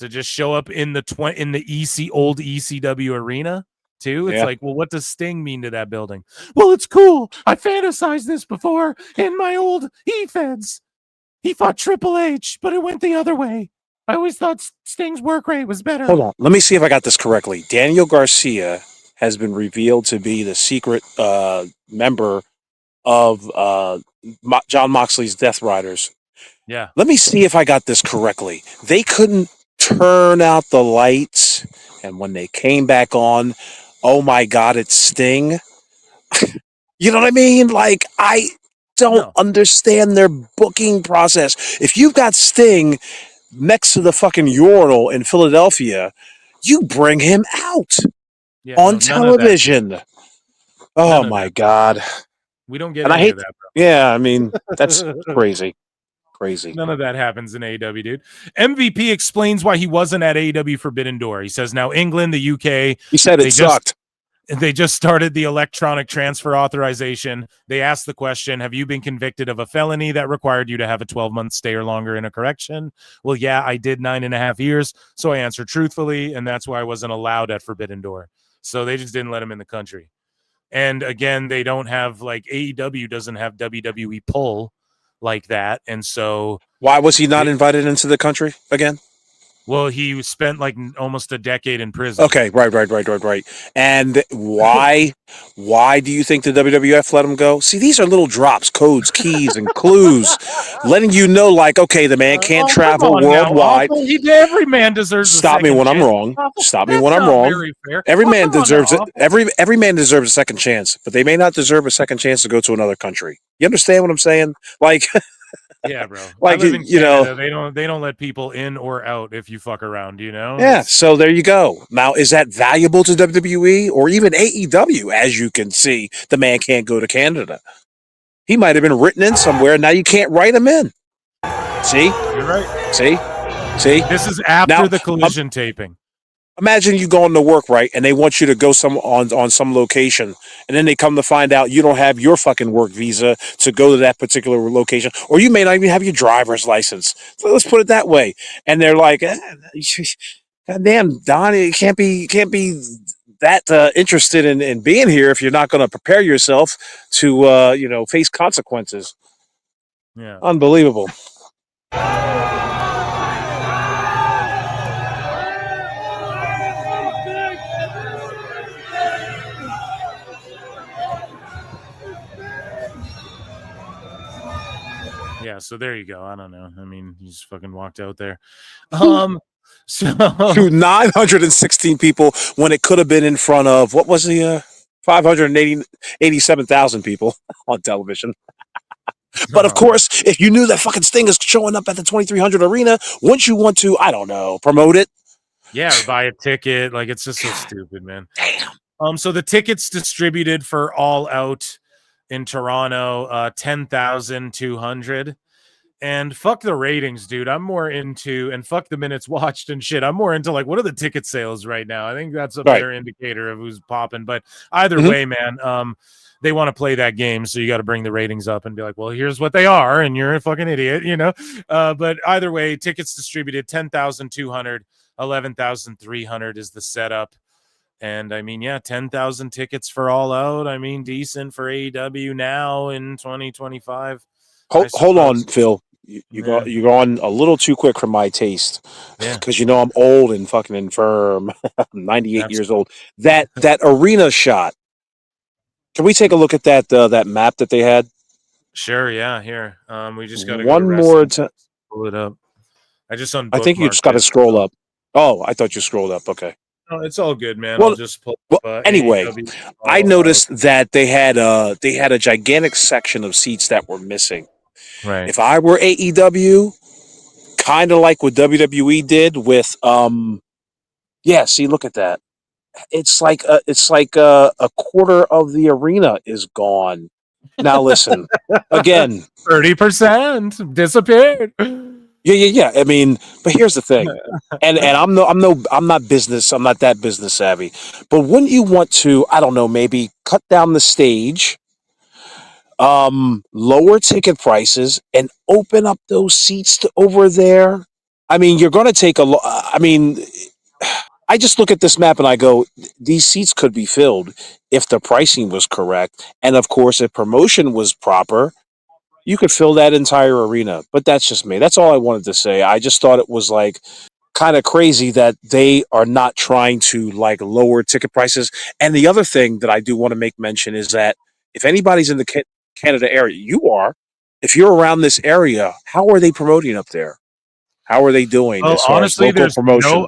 just show up in the old ECW arena too. It's like, well, what does Sting mean to that building? Well, it's cool. I fantasized this before in my old E-Feds. He fought Triple H, but it went the other way. I always thought Sting's work rate was better. Hold on. Let me see if I got this correctly. Daniel Garcia has been revealed to be the secret member of John Moxley's Death Riders. Yeah. Let me see if I got this correctly. They couldn't turn out the lights, and when they came back on, oh my God, it's Sting. You know what I mean? Like, I don't understand their booking process. If you've got Sting next to the fucking urinal in Philadelphia, you bring him out on television. Oh my God. We don't get any of that, bro. Yeah, I mean, that's crazy. Crazy. None of that happens in AEW, dude. MVP explains why he wasn't at AEW Forbidden Door. He says now England, the UK. He said it sucked. They just started the electronic transfer authorization. They asked the question, have you been convicted of a felony that required you to have a 12-month stay or longer in a correction? Well, yeah, I did 9.5 years. So I answered truthfully, and that's why I wasn't allowed at Forbidden Door. So they just didn't let him in the country. And again, they don't have, like, AEW doesn't have WWE pull like that. And so why was he not invited into the country again? Well, he spent like almost a decade in prison. Okay, right. And why do you think the WWF let him go? See, these are little drops, codes, keys, and clues, letting you know, like, okay, the man can't travel worldwide. Every man deserves. Stop me when I'm wrong. Stop me when I'm wrong. Every man deserves it. Every man deserves a second chance, but they may not deserve a second chance to go to another country. You understand what I'm saying? Like. Yeah, bro. Like, you know, they don't let people in or out if you fuck around, you know? Yeah, so there you go. Now, is that valuable to WWE or even AEW? As you can see, the man can't go to Canada. He might have been written in somewhere. Now you can't write him in. See? You're right. See? This is after the Collision taping. Imagine you going to work, right, and they want you to go on some location, and then they come to find out you don't have your fucking work visa to go to that particular location, or you may not even have your driver's license. So let's put it that way. And they're like, God damn, Don, you can't be that interested in being here if you're not going to prepare yourself to face consequences. Yeah, unbelievable. Yeah, so there you go. I don't know. I mean, he just fucking walked out there. So to 916 people when it could have been in front of what was the 587,000 people on television. But of course, if you knew that fucking Sting is showing up at the 2300 arena, wouldn't you want to, I don't know, promote it? Yeah, or buy a ticket. Like, it's just so stupid, man. Damn. So the tickets distributed for All Out in Toronto, 10,200. And fuck the ratings, dude. I'm more into, and fuck the minutes watched and shit. I'm more into like, what are the ticket sales right now? I think that's a better indicator of who's popping. But either way, man, they want to play that game, so you got to bring the ratings up and be like, well, here's what they are, and you're a fucking idiot, you know. But either way, tickets distributed 10,200, 11,300 is the setup. And I mean, yeah, 10,000 tickets for All Out. I mean, decent for AEW now in 2025. Hold on, Phil. You're going a little too quick for my taste. Because you know I'm old and fucking infirm. I'm 98 years old. That arena shot. Can we take a look at that map that they had? Sure, yeah. Here, we just got to one more time. Pull it up. I just unbookmarked. I think you just got to scroll up. Oh, I thought you scrolled up. Okay. No, it's all good, man. Well, I'll just pull up, anyway, I noticed that they had a gigantic section of seats that were missing. Right. If I were AEW, kind of like what WWE did with see, look at that. It's like a quarter of the arena is gone. Now listen, again, 30% disappeared. Yeah. I mean, but here's the thing, and I'm not that business savvy, but wouldn't you want to, I don't know, maybe cut down the stage, lower ticket prices, and open up those seats to over there? I mean, you're going to take I mean, I just look at this map and I go, these seats could be filled if the pricing was correct, and of course, if promotion was proper. You could fill that entire arena, but that's just me. That's all I wanted to say. I just thought it was like kind of crazy that they are not trying to like lower ticket prices. And the other thing that I do want to make mention is that if anybody's in the Canada area, you are. If you're around this area, how are they promoting up there? How are they doing? Well, as far honestly, as local there's promotion?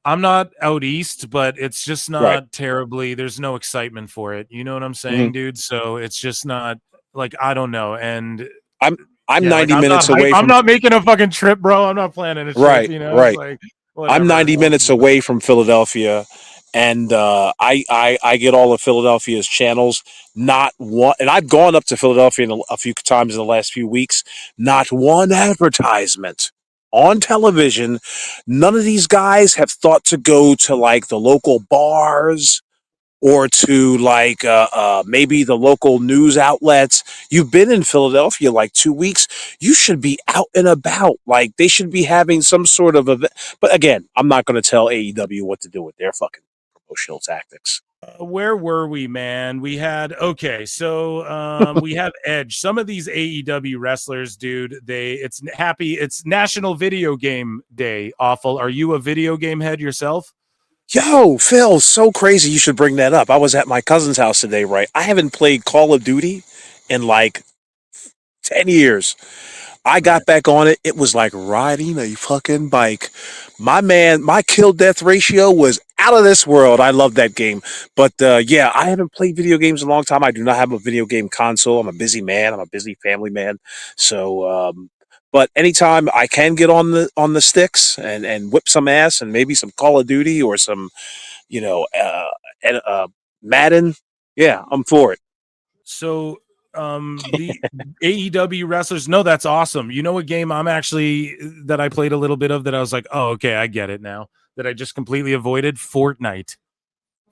I'm not out east, but it's just not terribly. There's no excitement for it. You know what I'm saying, dude? So it's just not like, I don't know. And I'm 90 minutes away. I'm not making a fucking trip, bro. I'm not planning a trip. You know, right. Like, I'm 90 minutes away from Philadelphia, and I get all of Philadelphia's channels. Not one, and I've gone up to Philadelphia a few times in the last few weeks. Not one advertisement on television. None of these guys have thought to go to like the local bars or to like maybe the local news outlets. You've been in Philadelphia like 2 weeks. You should be out and about. Like they should be having some sort of event. But again, I'm not going to tell AEW what to do with their fucking promotional tactics. Where were we, man? We had we have Edge. Some of these AEW wrestlers, dude, it's National Video Game Day. Awful. Are you a video game head yourself? Yo, Phil, so crazy you should bring that up. I was at my cousin's house today, right? I haven't played Call of Duty in like 10 years. I got back on it. It was like riding a fucking bike. My kill death ratio was out of this world. I love that game. But yeah, I haven't played video games in a long time. I do not have a video game console. I'm a busy man. I'm a busy family man. So, but anytime I can get on the sticks and whip some ass and maybe some Call of Duty or some, Madden, yeah, I'm for it. So the AEW wrestlers, no, that's awesome. You know what game that I played a little bit of that I was like, oh, okay, I get it now, that I just completely avoided? Fortnite.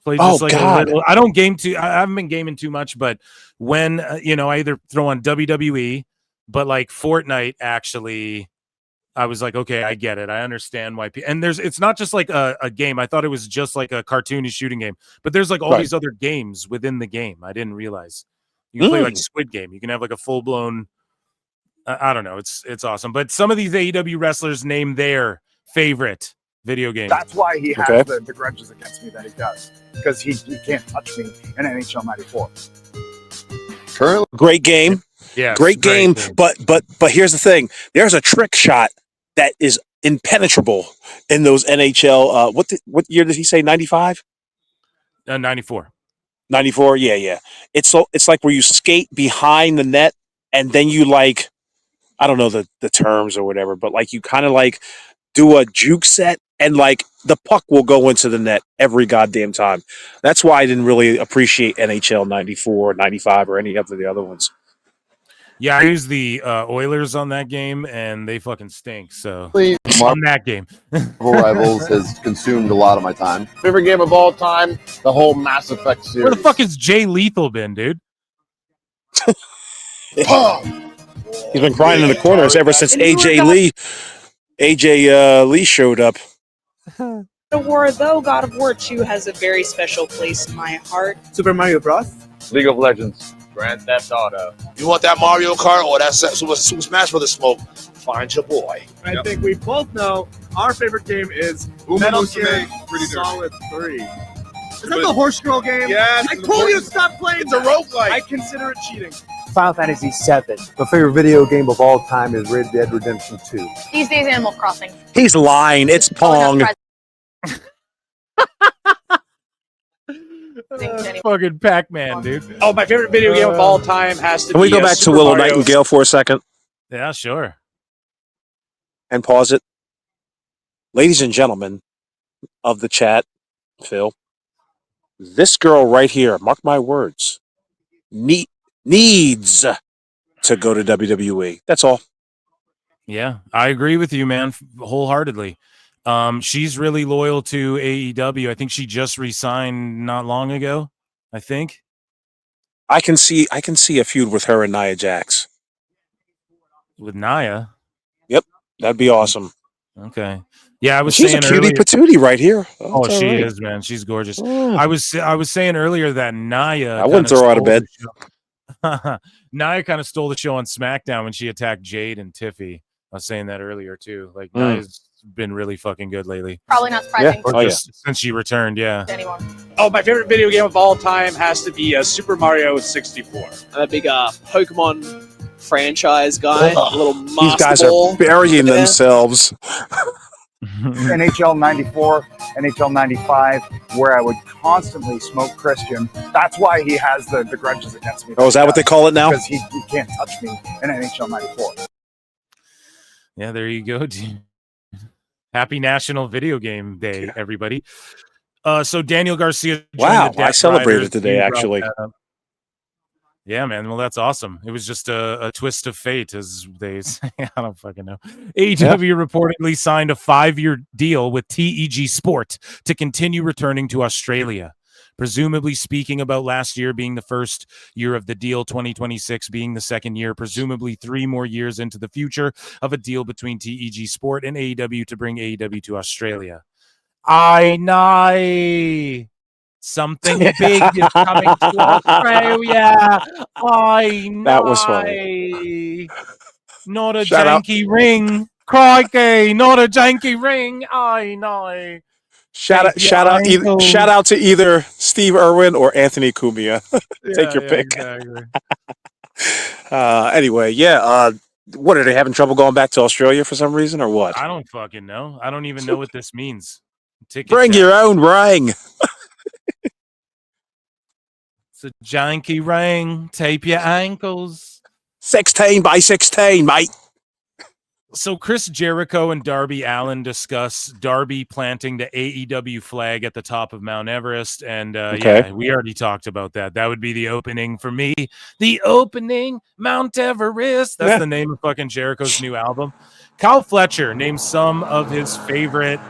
Played just God. I don't game I haven't been gaming too much, but when I either throw on WWE, but like Fortnite, actually I was like, okay, I get it. I understand why. And it's not just like a game. I thought it was just like a cartoony shooting game, but there's like all these other games within the game. I didn't realize you can play like Squid Game. You can have like a full blown. I don't know. It's awesome. But some of these AEW wrestlers name their favorite video game. That's why he has the grudges against me that he does, because he can't touch me in NHL '94. Currently, great game. Yeah, great game. But here's the thing. There's a trick shot that is impenetrable in those NHL. What year did he say? 95? 94. 94. Yeah. It's like where you skate behind the net and then you like, I don't know the terms or whatever, but like you kind of like do a juke set and like the puck will go into the net every goddamn time. That's why I didn't really appreciate NHL 94, 95 or any of the other ones. Yeah, I use the Oilers on that game, and they fucking stink. So Marvel on that game, Rivals has consumed a lot of my time. Favorite game of all time, the whole Mass Effect series. where the fuck is Jay Lethal been, dude? He's been crying in the corners ever since AJ Lee showed up. God of War, though, God of War 2 has a very special place in my heart. Super Mario Bros. League of Legends. Grand Theft Auto. You want that Mario Kart or that Super Smash Brothers smoke? Find your boy. I think we both know our favorite game is Metal Gear Solid 3. Is that the horse girl game? Yes. I told you to stop playing. It's a roguelike. I consider it cheating. Final Fantasy VII. My favorite video game of all time is Red Dead Redemption 2. These days, Animal Crossing. He's lying. It's Pong. Fucking Pac-Man, dude. Oh, my favorite video game of all time has to be. Can we go back to Super Willow Mario. Nightingale for a second Yeah, sure. and pause it? Ladies and gentlemen of the chat, Phil, this girl right here, mark my words, needs to go to WWE. That's all. Yeah, I agree with you, man, wholeheartedly. She's really loyal to AEW. I think she just re-signed not long ago. I think. I can see a feud with her and Nia Jax. With Nia. Yep, that'd be awesome. Okay. Yeah, I was She's saying a cutie earlier. patootie right here. Oh, That's she all right. is, man. She's gorgeous. Yeah. I was saying earlier that Nia. I wouldn't kinda throw her out of stole bed. the show. Nia kind of stole the show on SmackDown when she attacked Jade and Tiffy. I was saying that earlier too. Like Nia's been really fucking good lately. Probably not surprising Or Oh, just since she returned. Yeah. to anyone. Oh, my favorite video game of all time has to be Super Mario 64. I'm a big Pokemon franchise guy. A little master These guys ball. are burying Yeah. themselves. NHL 94, NHL 95, where I would constantly smoke Christian. That's why he has the grudges against me. Oh, is that what they call it now? Because he can't touch me in NHL 94. Yeah, there you go, dude. Happy National Video Game Day, everybody. So Daniel Garcia. joined Wow, the Death I celebrated Riders. today, You brought actually. that up. Yeah, man. Well, that's awesome. It was just a twist of fate, as they say. I don't fucking know. AEW reportedly signed a 5-year deal with TEG Sport to continue returning to Australia. Presumably speaking about last year being the first year of the deal, 2026 being the second year, presumably 3 more years into the future of a deal between TEG Sport and AEW to bring AEW to Australia. I know. Something big is coming to Australia. I know. That was funny. Not a Shout out. janky ring. Crikey, not a janky ring. I know. Shout out to either Steve Irwin or Anthony Cumia. Take your pick. Exactly. Anyway, yeah. What are they having trouble going back to Australia for some reason or what? I don't fucking know. I don't even know what this means. Bring your own ring. It's a janky ring. Tape your ankles. 16 by 16, mate. So Chris Jericho and Darby Allin discuss Darby planting the AEW flag at the top of Mount Everest. And yeah, we already talked about that. That would be the opening for me. The opening, Mount Everest. That's the name of fucking Jericho's new album. Kyle Fletcher named some of his favorite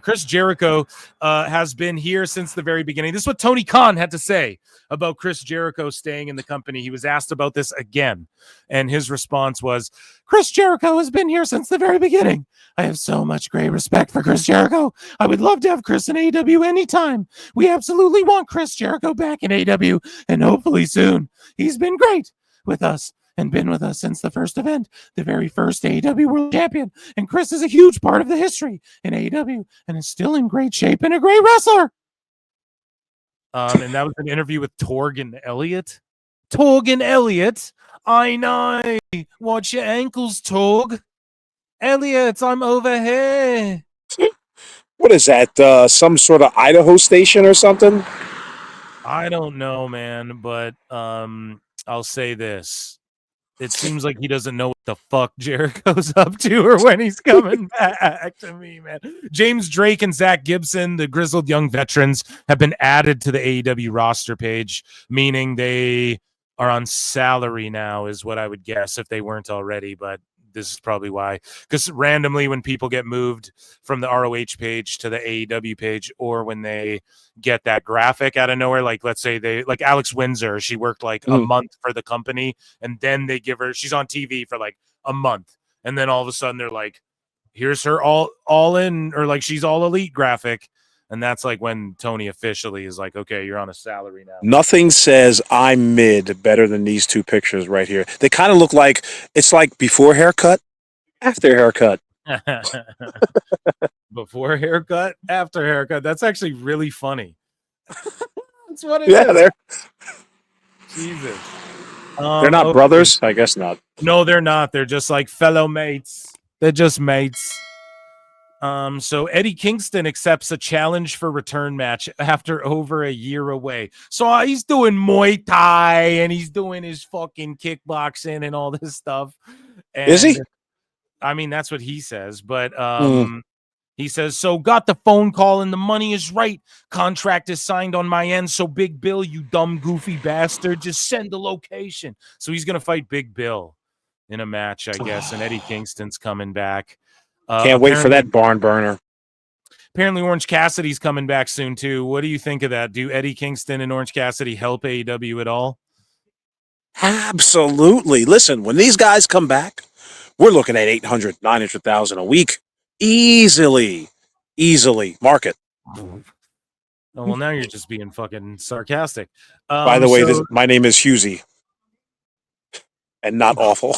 Chris Jericho has been here since the very beginning. This is what Tony Khan had to say about Chris Jericho staying in the company. He was asked about this again, and his response was, Chris Jericho has been here since the very beginning. I have so much great respect for Chris Jericho. I would love to have Chris in AEW anytime. We absolutely want Chris Jericho back in AEW, and hopefully soon. He's been great with us and been with us since the first event, the very first AEW World Champion. And Chris is a huge part of the history in AEW and is still in great shape and a great wrestler. And that was an interview with Torgan Elliott. Torgan Elliott, I know. Watch your ankles, Torg. Elliott, I'm over here. What is that? Some sort of Idaho station or something? I don't know, man, but I'll say this. It seems like he doesn't know what the fuck Jericho's up to or when he's coming back to me, man. James Drake and Zach Gibson, the grizzled young veterans, have been added to the AEW roster page, meaning they are on salary now, is what I would guess if they weren't already, but this is probably why. Because randomly when people get moved from the ROH page to the AEW page, or when they get that graphic out of nowhere, like let's say like Alex Windsor, she worked like a month for the company, and then they give her, she's on TV for like a month, and then all of a sudden they're like, here's her all in, or like she's all elite graphic. And that's like when Tony officially is like, okay, you're on a salary now. Nothing says I'm mid better than these two pictures right here. They kind of look like, it's like before haircut, after haircut. Before haircut, after haircut. That's actually really funny. That's what it Yeah, is. they're Jesus. they're not brothers? I guess not. No, they're not. They're just like fellow mates. They're just mates. So Eddie Kingston accepts a challenge for return match after over a year away. So he's doing Muay Thai and he's doing his fucking kickboxing and all this stuff. And, Is he? I mean, that's what he says, but he says, so got the phone call and the money is right. Contract is signed on my end. So Big Bill, you dumb goofy bastard, just send the location. So he's going to fight Big Bill in a match, I guess. And Eddie Kingston's coming back. Can't wait for that barn burner. Apparently Orange Cassidy's coming back soon too. What do you think of that? Do Eddie Kingston and Orange Cassidy help AEW at all? Absolutely. Listen, when these guys come back, we're looking at 800, 900,000 a week. Easily. Market. Oh, well, now you're just being fucking sarcastic. By the way, my name is Husey. And not awful.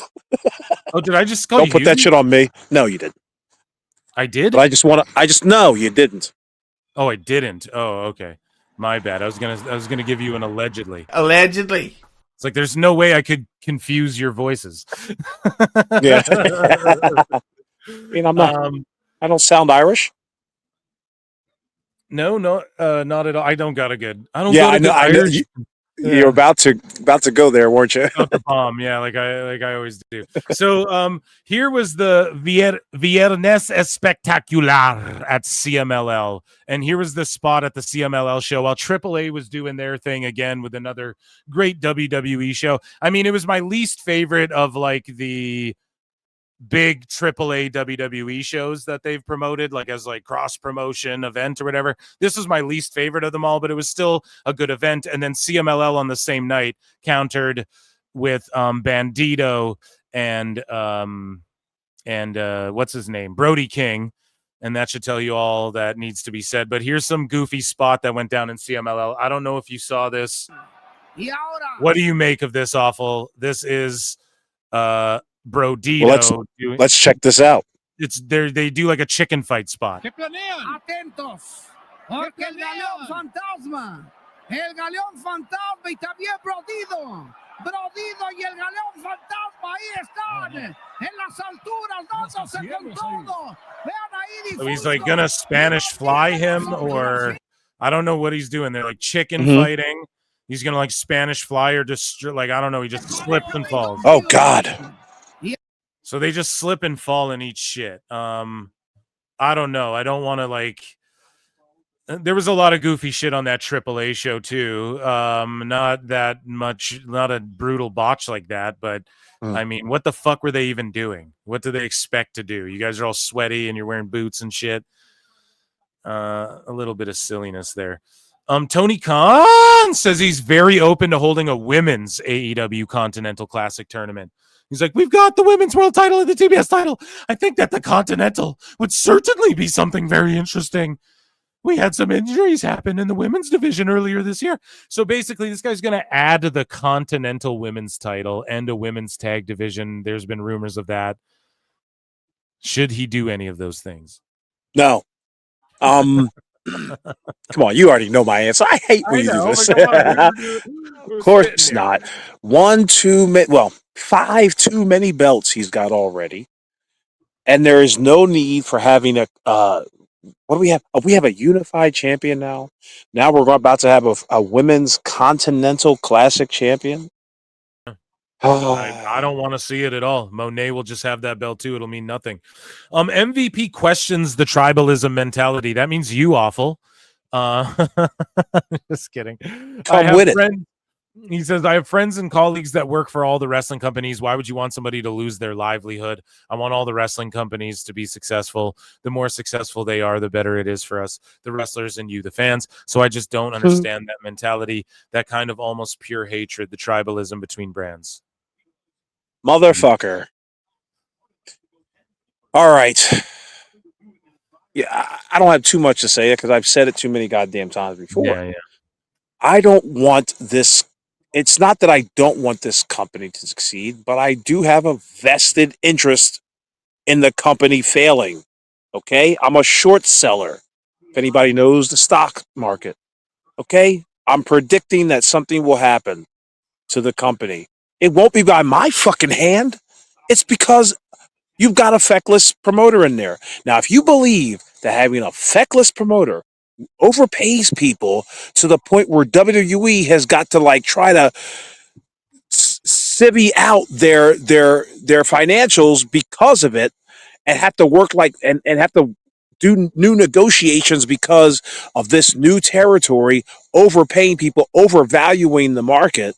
Oh, did I just call Don't you put that Husey? shit on me. No, you didn't. I did? But no, you didn't. Oh, I didn't. Oh, okay. My bad. I was gonna give you an allegedly. Allegedly. It's like there's no way I could confuse your voices. Yeah. I mean, I'm not. I don't sound Irish. No, not at all. I don't got a good. I don't. Yeah, got I know. You're about to go there, weren't you? About the bomb, yeah, like I always do. So here was the Viernes Espectacular at CMLL, and here was the spot at the CMLL show while AAA was doing their thing again with another great WWE show. I mean, it was my least favorite of like the big AAA WWE shows that they've promoted, like as like cross promotion event or whatever. This was my least favorite of them all, but it was still a good event. And then CMLL on the same night countered with Bandito and what's his name, Brody King, and that should tell you all that needs to be said. But here's some goofy spot that went down in CMLL. I don't know if you saw this. What do you make of this? Awful. This is Brodito. Well, let's check this out. It's there. They do like a chicken fight spot. Atentos, porque el galeón fantasma y también Brodido y el galeón fantasma ahí están en las alturas dándose con todo. Vean ahí. So he's like gonna Spanish fly him, or I don't know what he's doing. They're like chicken fighting. He's gonna like Spanish fly or just like I don't know. He just slips and falls. Oh God. So they just slip and fall and eat shit. I don't know. I don't want to like. There was a lot of goofy shit on that AAA show too. Not that much, not a brutal botch like that, but I mean, what the fuck were they even doing? What do they expect to do? You guys are all sweaty and you're wearing boots and shit. A little bit of silliness there. Tony Khan says he's very open to holding a women's AEW Continental Classic tournament. He's like, we've got the women's world title and the TBS title. I think that the Continental would certainly be something very interesting. We had some injuries happen in the women's division earlier this year. So basically, this guy's going to add the Continental women's title and a women's tag division. There's been rumors of that. Should he do any of those things? No. Come on, you already know my answer. I hate when you do this. Of course not. 5 too many belts he's got already. And there is no need for having a what do we have? We have a unified champion now. Now we're about to have a women's Continental Classic champion. I don't want to see it at all. Monet will just have that belt too. It'll mean nothing. MVP questions the tribalism mentality. That means you, awful. Just kidding. Come with it. He says, I have friends and colleagues that work for all the wrestling companies. Why would you want somebody to lose their livelihood? I want all the wrestling companies to be successful. The more successful they are, the better it is for us, the wrestlers, and you, the fans. So I just don't understand that mentality, that kind of almost pure hatred, the tribalism between brands. Motherfucker. All right. Yeah, I don't have too much to say because I've said it too many goddamn times before. Yeah. I don't want this. It's not that I don't want this company to succeed, but I do have a vested interest in the company failing. Okay? I'm a short seller. If anybody knows the stock market. Okay? I'm predicting that something will happen to the company. It won't be by my fucking hand. It's because you've got a feckless promoter in there. Now, if you believe that having a feckless promoter overpays people to the point where WWE has got to like try to civvy out their financials because of it, and have to work like and have to do new negotiations because of this new territory, overpaying people, overvaluing the market.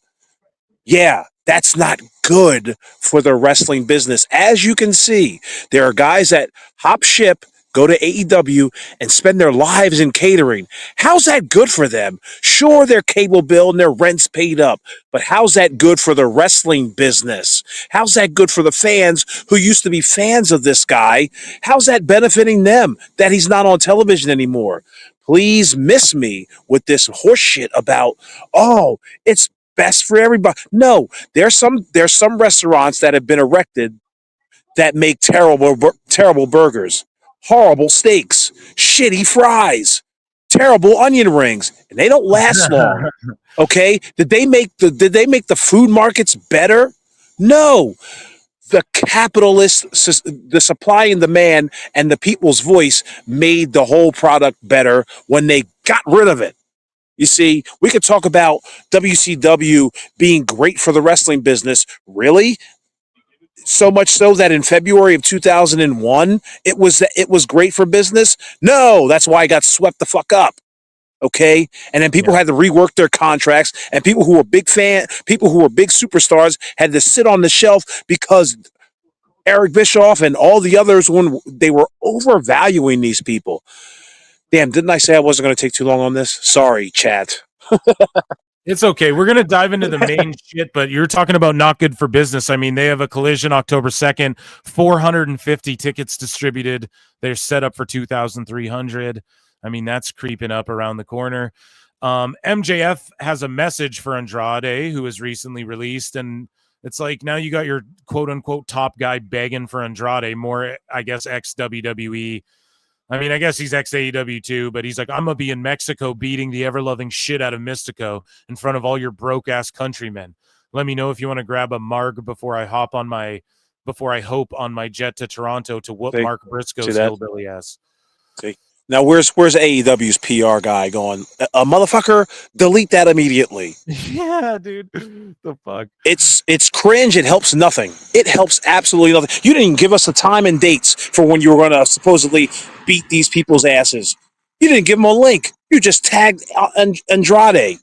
Yeah, that's not good for the wrestling business. As you can see, there are guys that hop ship, go to AEW, and spend their lives in catering. How's that good for them? Sure, their cable bill and their rent's paid up, but how's that good for the wrestling business? How's that good for the fans who used to be fans of this guy? How's that benefiting them that he's not on television anymore? Please miss me with this horse shit about, oh, it's best for everybody. No, there's some restaurants that have been erected that make terrible burgers, horrible steaks, shitty fries, terrible onion rings, and they don't last long. Okay? Did they make the food markets better? No. The capitalist, the supply and demand, and the people's voice made the whole product better when they got rid of it. You see, we could talk about WCW being great for the wrestling business. Really? So much so that in February of 2001, it was great for business? No, that's why I got swept the fuck up. Okay? And then people had to rework their contracts, and people who were big superstars had to sit on the shelf because Eric Bischoff and all the others, when they were overvaluing these people. Damn, didn't I say I wasn't going to take too long on this? Sorry, chat. It's okay. We're going to dive into the main shit, but you're talking about not good for business. I mean, they have a Collision October 2nd, 450 tickets distributed. They're set up for 2,300. I mean, that's creeping up around the corner. MJF has a message for Andrade, who was recently released, and it's like now you got your quote-unquote top guy begging for Andrade, more, I guess, ex-WWE. I mean, I guess he's ex-AEW too, but he's like, I'm going to be in Mexico beating the ever-loving shit out of Mystico in front of all your broke-ass countrymen. Let me know if you want to grab a marg before I hope on my jet to Toronto to whoop Mark Briscoe's hillbilly ass. See? Now, where's AEW's PR guy going? A motherfucker, delete that immediately. Yeah, dude. The fuck? It's cringe. It helps nothing. It helps absolutely nothing. You didn't even give us the time and dates for when you were going to supposedly beat these people's asses. You didn't give them a link. You just tagged Andrade.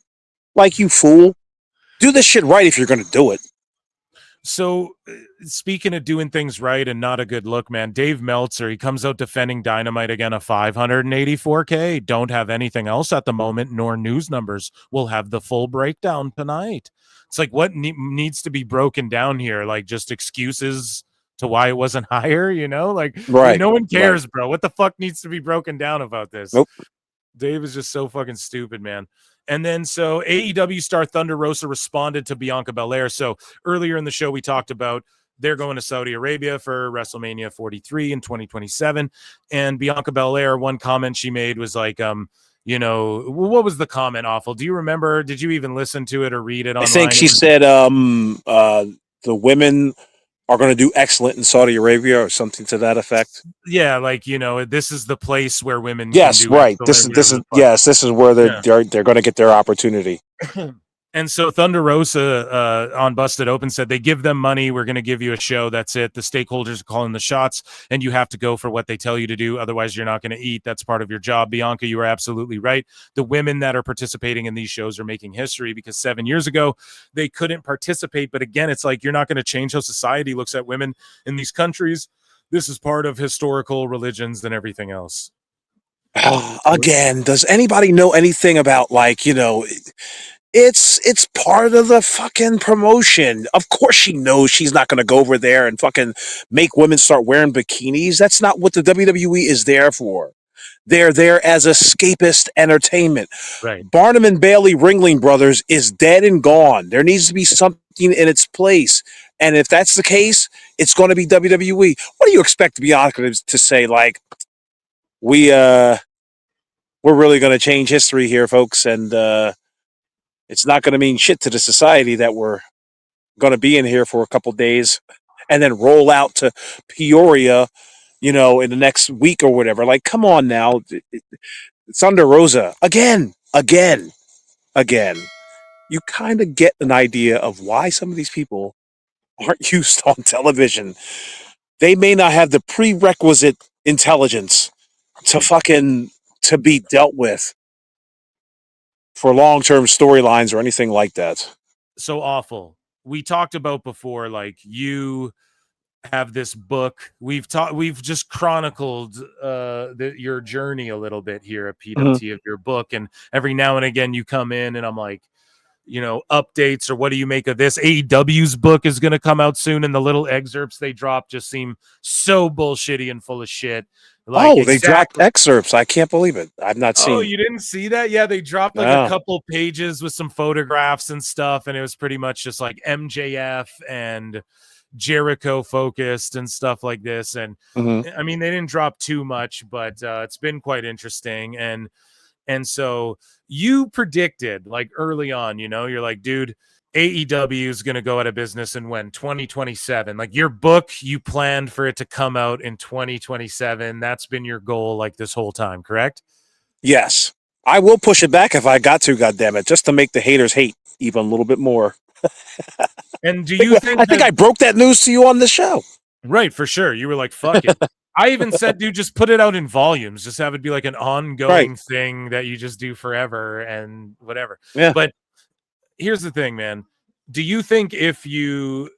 Like, you fool. Do this shit right if you're going to do it. So, speaking of doing things right and not a good look, man, Dave Meltzer, he comes out defending Dynamite again, a 584K. Don't have anything else at the moment, nor news numbers. We'll have the full breakdown tonight. It's like, what needs to be broken down here? Like, just excuses to why it wasn't higher, you know? Like, right. No one cares, bro. What the fuck needs to be broken down about this? Nope. Dave is just so fucking stupid, man. And then so AEW star Thunder Rosa responded to Bianca Belair. So earlier in the show, we talked about they're going to Saudi Arabia for WrestleMania 43 in 2027. And Bianca Belair, one comment she made was like, you know, what was the comment, Awful? Do you remember? Did you even listen to it or read it online? I think she said the women are going to do excellent in Saudi Arabia or something to that effect. Yeah, like, you know, this is the place where women yes, can do right. This is where they're going to get their opportunity. And so Thunder Rosa on Busted Open said they give them money. We're going to give you a show. That's it. The stakeholders are calling the shots, and you have to go for what they tell you to do. Otherwise, you're not going to eat. That's part of your job. Bianca, you are absolutely right. The women that are participating in these shows are making history because 7 years ago, they couldn't participate. But again, it's like you're not going to change how society looks at women in these countries. This is part of historical religions and everything else. Again, does anybody know anything about, like, you know, it's part of the fucking promotion. Of course she knows she's not going to go over there and fucking make women start wearing bikinis. That's not what the WWE is there for. They're there as escapist entertainment. Right. Barnum and Bailey Ringling Brothers is dead and gone. There needs to be something in its place. And if that's the case, it's going to be WWE. What do you expect Bianca to say? Like, we're really going to change history here, folks, and it's not going to mean shit to the society that we're going to be in here for a couple days and then roll out to Peoria, you know, in the next week or whatever. Like, come on now. Thunder Rosa. Again. You kind of get an idea of why some of these people aren't used on television. They may not have the prerequisite intelligence to be dealt with for long-term storylines or anything like that. So awful. We talked about before, like, you have this book. We've just chronicled your journey a little bit here at PWT of your book, and every now and again you come in and I'm like, you know, updates or what do you make of this? AEW's book is going to come out soon, and the little excerpts they drop just seem so bullshitty and full of shit. Like, they dropped excerpts. I can't believe it. I've not seen. Oh, you didn't see that? Yeah, they dropped like a couple pages with some photographs and stuff, and it was pretty much just like MJF and Jericho focused and stuff like this. And I mean, they didn't drop too much, but it's been quite interesting. And so you predicted, like, early on, you know, you're like, dude, AEW is going to go out of business in when? 2027. Like, your book, you planned for it to come out in 2027. That's been your goal, like, this whole time, correct? Yes. I will push it back if I got to, goddammit, just to make the haters hate even a little bit more. And do you think... I think I broke that news to you on the show. Right, for sure. You were like, fuck it. I even said, dude, just put it out in volumes. Just have it be like an ongoing thing that you just do forever and whatever. Yeah. But here's the thing, man. Do you think if you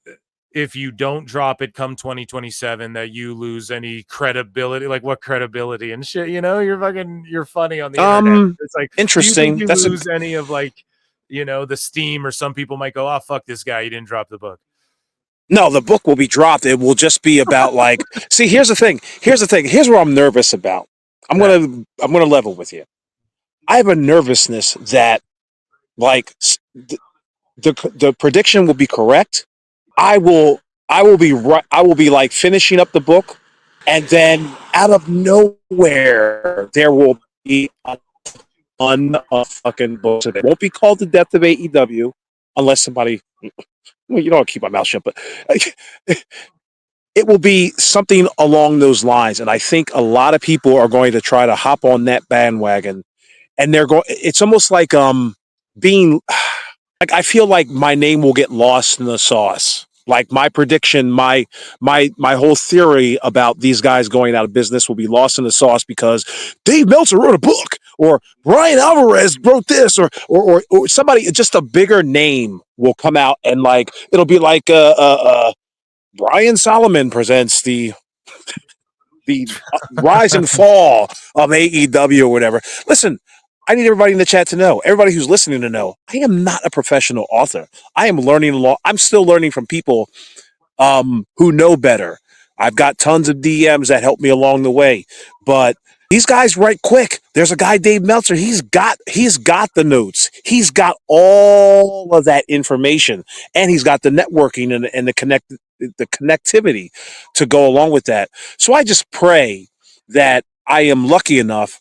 don't drop it come 2027 that you lose any credibility? Like, what credibility and shit? You know, you're funny on the internet. It's like, interesting. Do you think you lose any of, like, you know, the steam, or some people might go, oh, fuck this guy, he didn't drop the book? No, the book will be dropped. It will just be about, like, see, here's the thing. Here's what I'm nervous about. I'm gonna level with you. I have a nervousness that, like, the prediction will be correct. I will be right. I will be like finishing up the book, and then out of nowhere there will be a ton of fucking books. It won't be called The Death of AEW unless somebody. Well, you don't keep my mouth shut, but it will be something along those lines. And I think a lot of people are going to try to hop on that bandwagon, and they're going. It's almost like being like, I feel like my name will get lost in the sauce. Like, my prediction, my whole theory about these guys going out of business will be lost in the sauce because Dave Meltzer wrote a book, or Bryan Alvarez wrote this, or somebody, just a bigger name will come out, and, like, it'll be like Brian Solomon presents the rise and fall of AEW or whatever. Listen, I need everybody in the chat to know, everybody who's listening to know, I am not a professional author. I am learning a lot. I'm still learning from people who know better. I've got tons of DMs that help me along the way, but these guys write quick. There's a guy, Dave Meltzer. He's got the notes. He's got all of that information, and he's got the networking and the connectivity to go along with that. So I just pray that I am lucky enough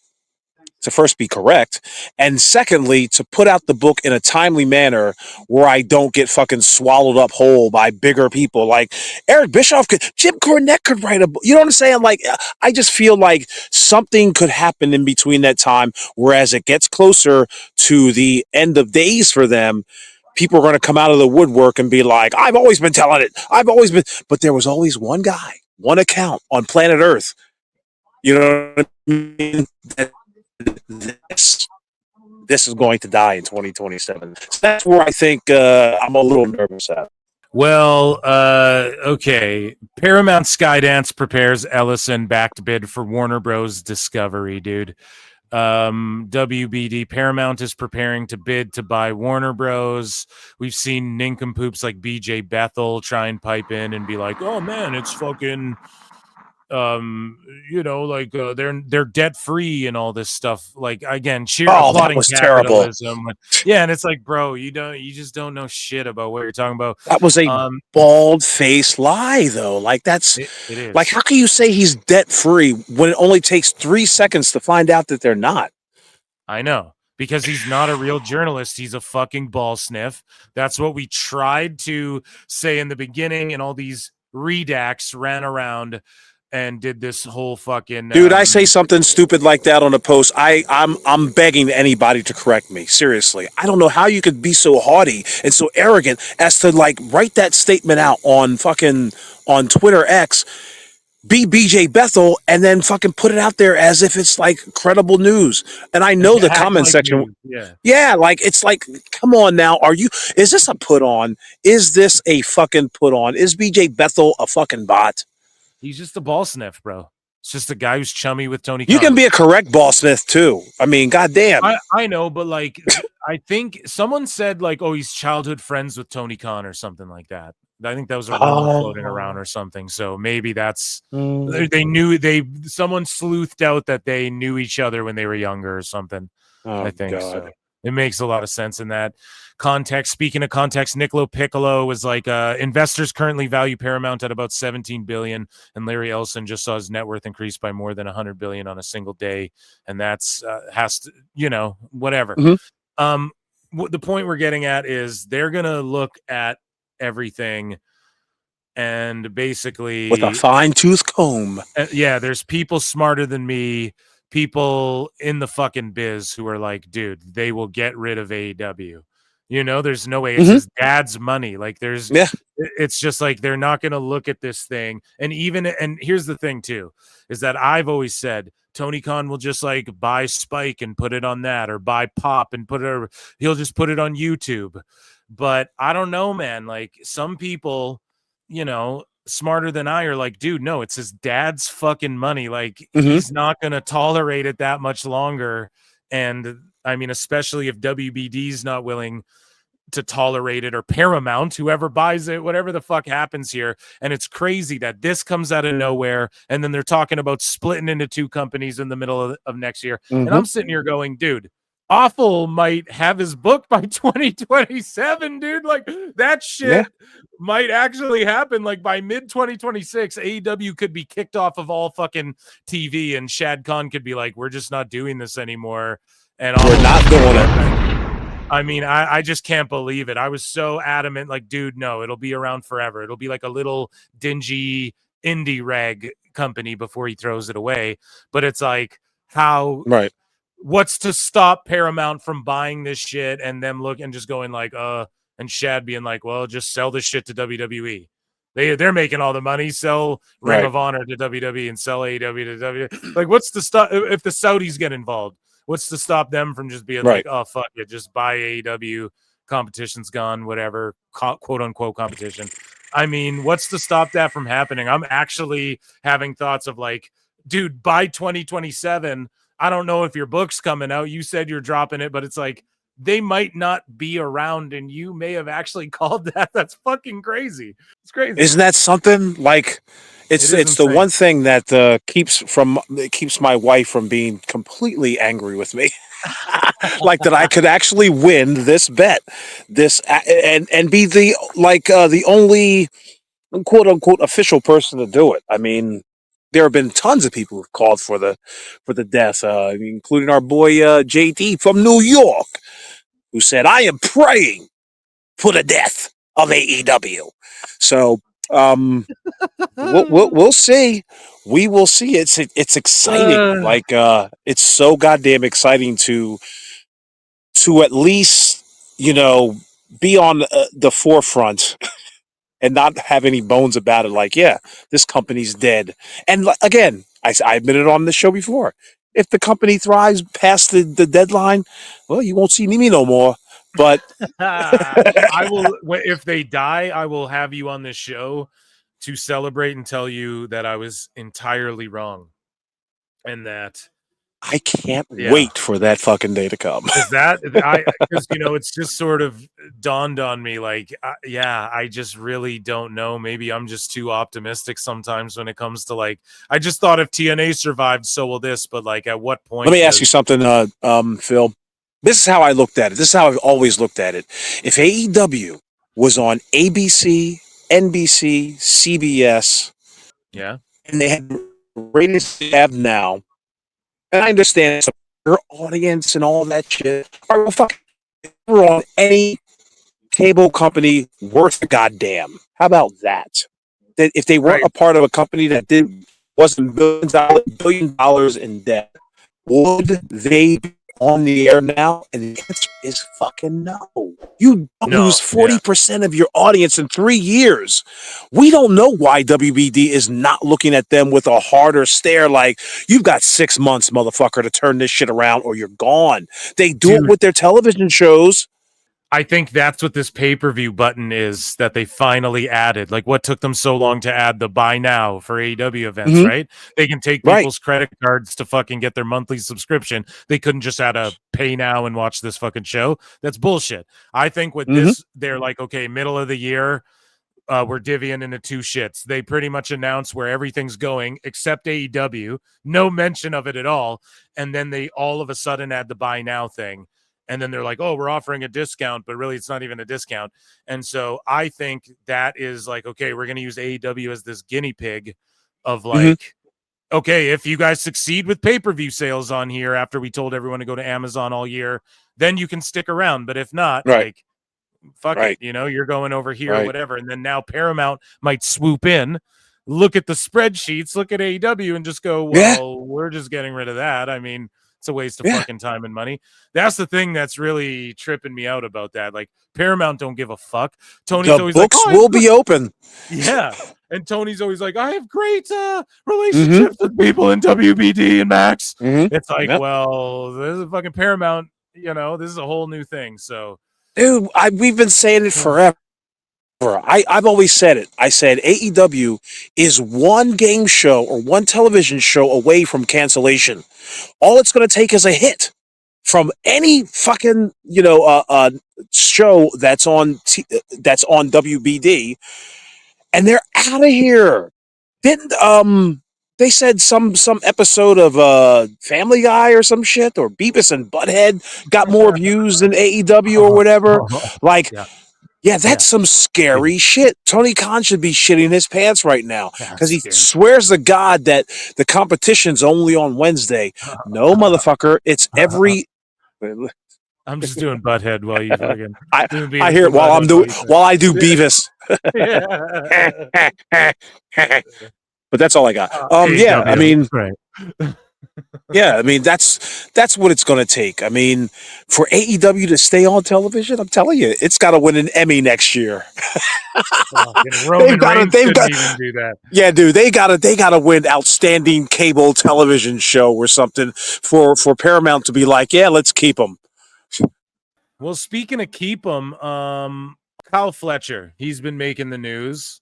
to first be correct, and secondly, to put out the book in a timely manner where I don't get fucking swallowed up whole by bigger people. Like Eric Bischoff Jim Cornette could write a book. You know what I'm saying? Like, I just feel like something could happen in between that time, whereas it gets closer to the end of days for them, people are going to come out of the woodwork and be like, I've always been telling it. But there was always one guy, one account on planet Earth. You know what I mean? This is going to die in 2027. So that's where I think I'm a little nervous at. Well, okay. Paramount Skydance prepares Ellison backed bid for Warner Bros. Discovery, dude. WBD Paramount is preparing to bid to buy Warner Bros. We've seen nincompoops like BJ Bethel try and pipe in and be like, "Oh man, it's fucking they're debt free and all this stuff." Like, again, applauding that was terrible. capitalism. Yeah, and it's like, bro, you just don't know shit about what you're talking about. That was a bald-faced lie, though. Like, that's it is. like, how can you say he's debt free when it only takes 3 seconds to find out that they're not? I know, because he's not a real journalist. He's a fucking ball sniff. That's what we tried to say in the beginning, and all these redacts ran around and did this whole fucking dude. I say something stupid like that on a post, I'm begging anybody to correct me. Seriously, I don't know how you could be so haughty and so arrogant as to like write that statement out on Twitter X, be BJ Bethel, and then fucking put it out there as if it's like credible news. And I know the comment section. Yeah, like, it's like, come on now. Is this a put on? Is this a fucking put on? Is BJ Bethel a fucking bot? He's just a ball sniff, bro. It's just a guy who's chummy with Tony Khan. You can be a correct ball sniff too. I mean, goddamn. I know, but like, I think someone said like, oh, he's childhood friends with Tony Khan or something like that. I think that was a rumor floating around or something. So maybe that's someone sleuthed out that they knew each other when they were younger or something. I think so. It makes a lot of sense in that context. Speaking of context, LoPiccolo was like, investors currently value Paramount at about $17 billion, and Larry Ellison just saw his net worth increase by more than $100 billion on a single day, and that's has to, whatever. The point we're getting at is they're gonna look at everything and basically with a fine-tooth comb. There's people smarter than me, people in the fucking biz who are like, dude, they will get rid of AEW. There's no way. It's his dad's money. Like, it's just like, they're not going to look at this thing. And here's the thing too, is that I've always said Tony Khan will just like buy Spike and put it on that, or buy Pop and he'll just put it on YouTube. But I don't know, man. Like, some people, smarter than I are like, dude, no, it's his dad's fucking money. Like, he's not going to tolerate it that much longer. And I mean, especially if WBD's not willing to tolerate it, or Paramount, whoever buys it, whatever the fuck happens here. And it's crazy that this comes out of nowhere. And then they're talking about splitting into 2 companies in the middle of next year. And I'm sitting here going, dude, Awful might have his book by 2027, dude. Like, that shit might actually happen. Like, by mid 2026, AEW could be kicked off of all fucking TV, and Shad Khan could be like, we're just not doing this anymore. And we're not doing it. I mean, I just can't believe it. I was so adamant, like, dude, no, it'll be around forever. It'll be like a little dingy indie rag company before he throws it away. But it's like, how, what's to stop Paramount from buying this shit and them look and just going like, and Shad being like, well, just sell this shit to WWE. They're making all the money. Sell Ring of Honor to WWE and sell AEW to WWE. Like, what's to stop if the Saudis get involved? What's to stop them from just being like, oh, fuck it, just buy AEW, competition's gone, whatever, quote unquote competition. I mean, what's to stop that from happening? I'm actually having thoughts of like, dude, by 2027, I don't know if your book's coming out. You said you're dropping it, but it's like, they might not be around, and you may have actually called that. That's fucking crazy. It's crazy. Isn't that something? Like, it's the one thing that keeps my wife from being completely angry with me. Like, that I could actually win this bet, and be the only quote unquote official person to do it. I mean, there have been tons of people who've called for the death, including our boy JD from New York, who said, "I am praying for the death of AEW." So we'll see. We will see. It's exciting. It's so goddamn exciting to at least be on the forefront and not have any bones about it. Like, yeah, this company's dead. And again, I admitted on this show before. If the company thrives past the deadline, well, you won't see me no more. But I will. If they die, I will have you on this show to celebrate and tell you that I was entirely wrong, and that I can't wait for that fucking day to come. Because it's just sort of dawned on me, like, I just really don't know. Maybe I'm just too optimistic sometimes when it comes to, like, I just thought if TNA survived, so will this. But, like, at what point? Let me ask you something, Phil. This is how I looked at it. This is how I've always looked at it. If AEW was on ABC, NBC, CBS, and they had the ratings they have now, and I understand it's your audience and all that shit, or well, fuck, if we're on any cable company worth a goddamn. How about that? That if they weren't a part of a company that wasn't $billion in debt, would they be on the air now? And the answer is fucking no. You lose 40% of your audience in 3 years. We don't know why WBD is not looking at them with a harder stare like, you've got 6 months, motherfucker, to turn this shit around or you're gone. They do it with their television shows. I think that's what this pay-per-view button is that they finally added. Like, what took them so long to add the buy now for AEW events, right? They can take people's credit cards to fucking get their monthly subscription. They couldn't just add a pay now and watch this fucking show. That's bullshit. I think with this, they're like, okay, middle of the year, we're divvying into 2 shits. They pretty much announce where everything's going except AEW. No mention of it at all. And then they all of a sudden add the buy now thing. And then they're like, oh, we're offering a discount, but really it's not even a discount. And so I think that is like, okay, we're going to use AEW as this guinea pig of like, okay, if you guys succeed with pay-per-view sales on here after we told everyone to go to Amazon all year, then you can stick around. But if not, like, fuck it, you're going over here or whatever. And then now Paramount might swoop in, look at the spreadsheets, look at AEW and just go, well, we're just getting rid of that. I mean, it's a waste of fucking time and money. That's the thing that's really tripping me out about that. Like, Paramount don't give a fuck. Tony's always books like, will be open. Yeah. And Tony's always like, I have great relationships with people in WBD and Max. It's like, well, this is fucking Paramount. This is a whole new thing. So, dude, we've been saying it forever. I've always said it. I said AEW is one game show or one television show away from cancellation. All it's going to take is a hit from any fucking show that's on WBD, and they're out of here. Didn't they said some episode of Family Guy or some shit or Beavis and Butthead got more views than AEW or whatever? Like. Yeah, that's some scary shit. Tony Khan should be shitting his pants right now because he swears to God that the competition's only on Wednesday. No, motherfucker, it's every. I'm just doing Butthead while you fucking. I hear it while I do Beavis. But that's all I got. Yeah, I mean. Yeah, I mean that's what it's going to take. I mean, for AEW to stay on television, I'm telling you, it's got to win an Emmy next year. Roman Reigns couldn't even do that. Yeah, dude, they got to win outstanding cable television show or something for Paramount to be like, yeah, let's keep them. Well, speaking of keep them, Kyle Fletcher, he's been making the news.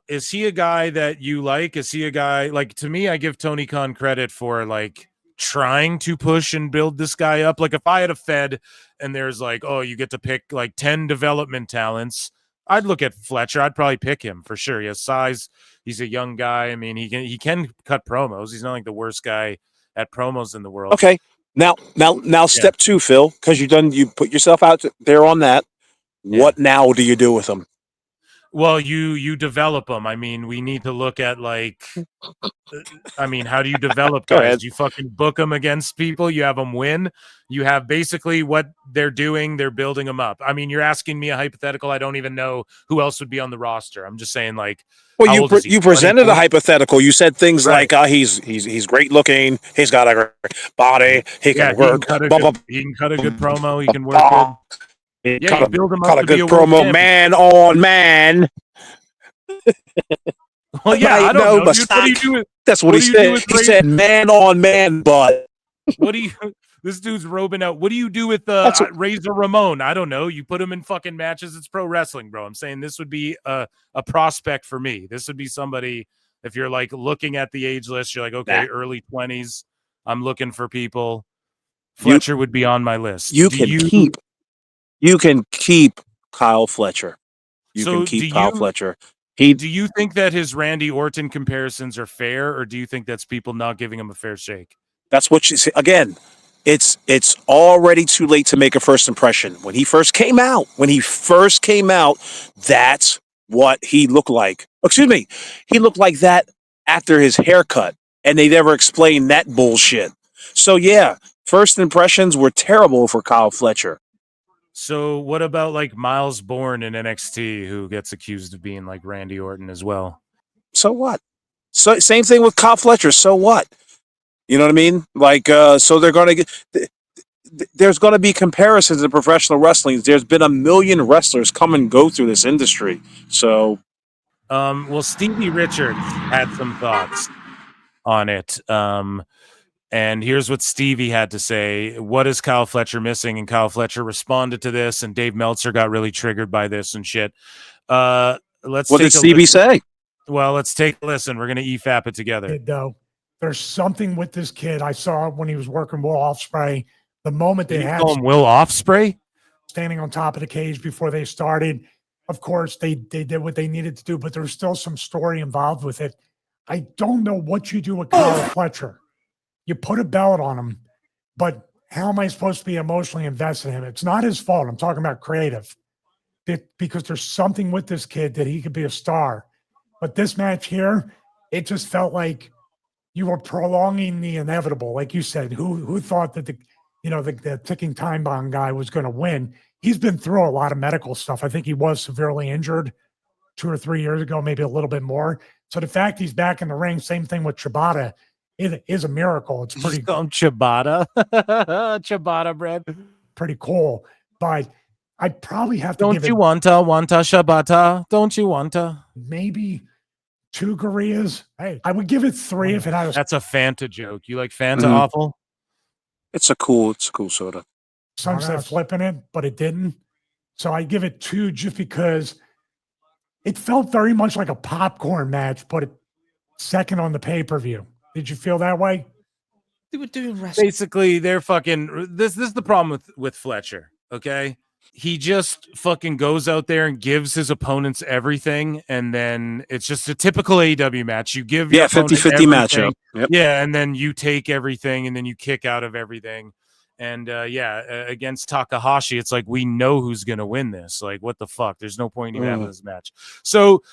Is he a guy that you like? Is he a guy like, to me, I give Tony Khan credit for like trying to push and build this guy up. Like if I had a Fed and there's like, oh, you get to pick like 10 development talents, I'd look at Fletcher. I'd probably pick him for sure. He has size. He's a young guy. I mean, he can cut promos. He's not like the worst guy at promos in the world. Okay. Now step 2, Phil, because you put yourself out there on that. What now do you do with him? Well, you develop them. I mean, we need to look at like, I mean, how do you develop guys? You fucking book them against people. You have them win. You have basically what they're doing. They're building them up. I mean, you're asking me a hypothetical. I don't even know who else would be on the roster. I'm just saying like, well, you presented a hypothetical. You said things like, he's great looking. He's got a great body. He can work. He can cut a good promo. He can work good. Yeah, you build him up Caught a to be good a world promo, champion. man on man. Well, yeah, I don't know. but Dude, what do you do with? that's what he do you do said. with He said man on man, but What do you? This dude's robing out. What do you do with Razor Ramon? I don't know. You put him in fucking matches. It's pro wrestling, bro. I'm saying this would be a prospect for me. This would be somebody. If you're like looking at the age list, you're like, okay, early 20s. I'm looking for people. Fletcher would be on my list. You can keep Kyle Fletcher. You can keep Kyle Fletcher. Do you think that his Randy Orton comparisons are fair, or do you think that's people not giving him a fair shake? That's what you see. Again, it's already too late to make a first impression. When he first came out, that's what he looked like. Excuse me. He looked like that after his haircut, and they never explained that bullshit. So yeah, first impressions were terrible for Kyle Fletcher. So what about like Miles Bourne in NXT, who gets accused of being like Randy Orton as well? So what? So same thing with Kyle Fletcher. So what? You know what I mean? Like, so they're going to get. There's going to be comparisons in professional wrestling. There's been a million wrestlers come and go through this industry. So, well, Stevie Richards had some thoughts on it. And here's what Stevie had to say. What is Kyle Fletcher missing? And Kyle Fletcher responded to this, and Dave Meltzer got really triggered by this and shit. What did Stevie say? Well, let's take a listen. We're going to EFAP it together. Though there's something with this kid. I saw when he was working Will Ospreay. The moment they had him Will Ospreay standing on top of the cage before they started. Of course, they did what they needed to do, but there's still some story involved with it. I don't know what you do with Kyle Fletcher. You put a belt on him, but how am I supposed to be emotionally invested in him? It's not his fault. I'm talking about creative. Because there's something with this kid that he could be a star. But this match here, it just felt like you were prolonging the inevitable. Like you said, who thought that the ticking time bomb guy was going to win? He's been through a lot of medical stuff. I think he was severely injured 2 or 3 years ago, maybe a little bit more. So the fact he's back in the ring, same thing with Ciabatta. It is a miracle. It's pretty cool. Ciabatta. Ciabatta bread. Pretty cool. But I probably have to Don't you want to Ciabatta? Don't you want to? Maybe 2 Gorillas. Hey, I would give it 3 if it had. That's a Fanta joke. You like Fanta awful? It's a cool soda. Some said flipping it, but it didn't. So I give it 2 just because it felt very much like a popcorn match, but it second on the pay-per-view. Did you feel that way? They were doing wrestling. Basically, they're fucking. This is the problem with Fletcher. Okay, he just fucking goes out there and gives his opponents everything, and then it's just a typical AEW match. You give your 50-50 matchup. Yep. Yeah, and then you take everything, and then you kick out of everything. And against Takahashi, it's like we know who's gonna win this. Like, what the fuck? There's no point in having this match. So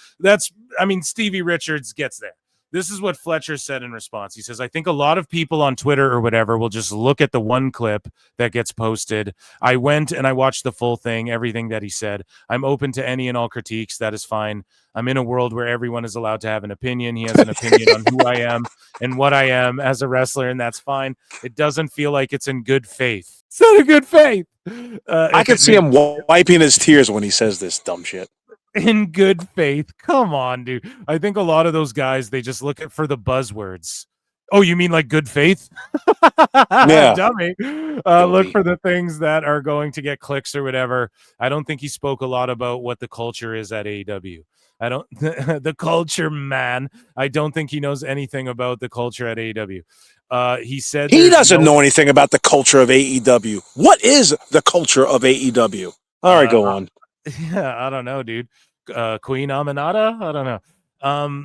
Stevie Richards gets there. This is what Fletcher said in response. He says, I think a lot of people on Twitter or whatever will just look at the one clip that gets posted. I went and I watched the full thing, everything that he said. I'm open to any and all critiques. That is fine. I'm in a world where everyone is allowed to have an opinion. He has an opinion on who I am and what I am as a wrestler, and that's fine. It doesn't feel like it's in good faith. It's not a good faith. I can see him wiping his tears when he says this dumb shit. In good faith. Come on, dude. I think a lot of those guys, they just look for the buzzwords. Oh, you mean like good faith? Yeah. Dummy. Look for the things that are going to get clicks or whatever. I don't think he spoke a lot about what the culture is at AEW. The culture, man. I don't think he knows anything about the culture at AEW. He said he doesn't know anything about the culture of AEW. What is the culture of AEW? All right, go on. Yeah, I don't know, dude. Queen Aminata? I don't know.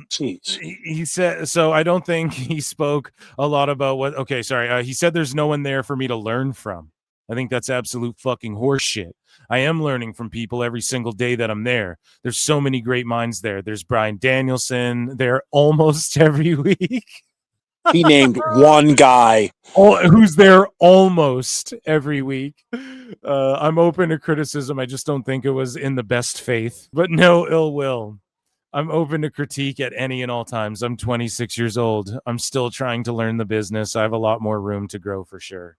Jeez. He said, so I don't think he spoke a lot about what, okay, sorry. He said there's no one there for me to learn from. I think that's absolute fucking horseshit. I am learning from people every single day that I'm there. There's so many great minds there. There's Bryan Danielson there almost every week. He named one guy who's there almost every week. I'm open to criticism. I just don't think it was in the best faith, but no ill will. I'm open to critique at any and all times. I'm 26 years old. I'm still trying to learn the business. I have a lot more room to grow for sure.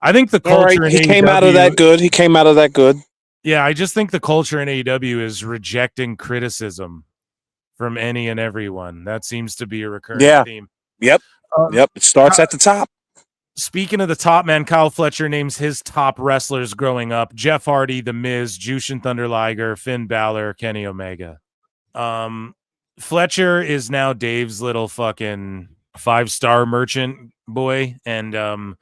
I think the culture. He came out of that good. Yeah, I just think the culture in AEW is rejecting criticism from any and everyone. That seems to be a recurring theme. Yep. It starts at the top. Speaking of the top, man, Kyle Fletcher names his top wrestlers growing up: Jeff Hardy, The Miz, Jushin Thunder Liger, Finn Balor, Kenny Omega. Fletcher is now Dave's little fucking 5-star merchant boy, and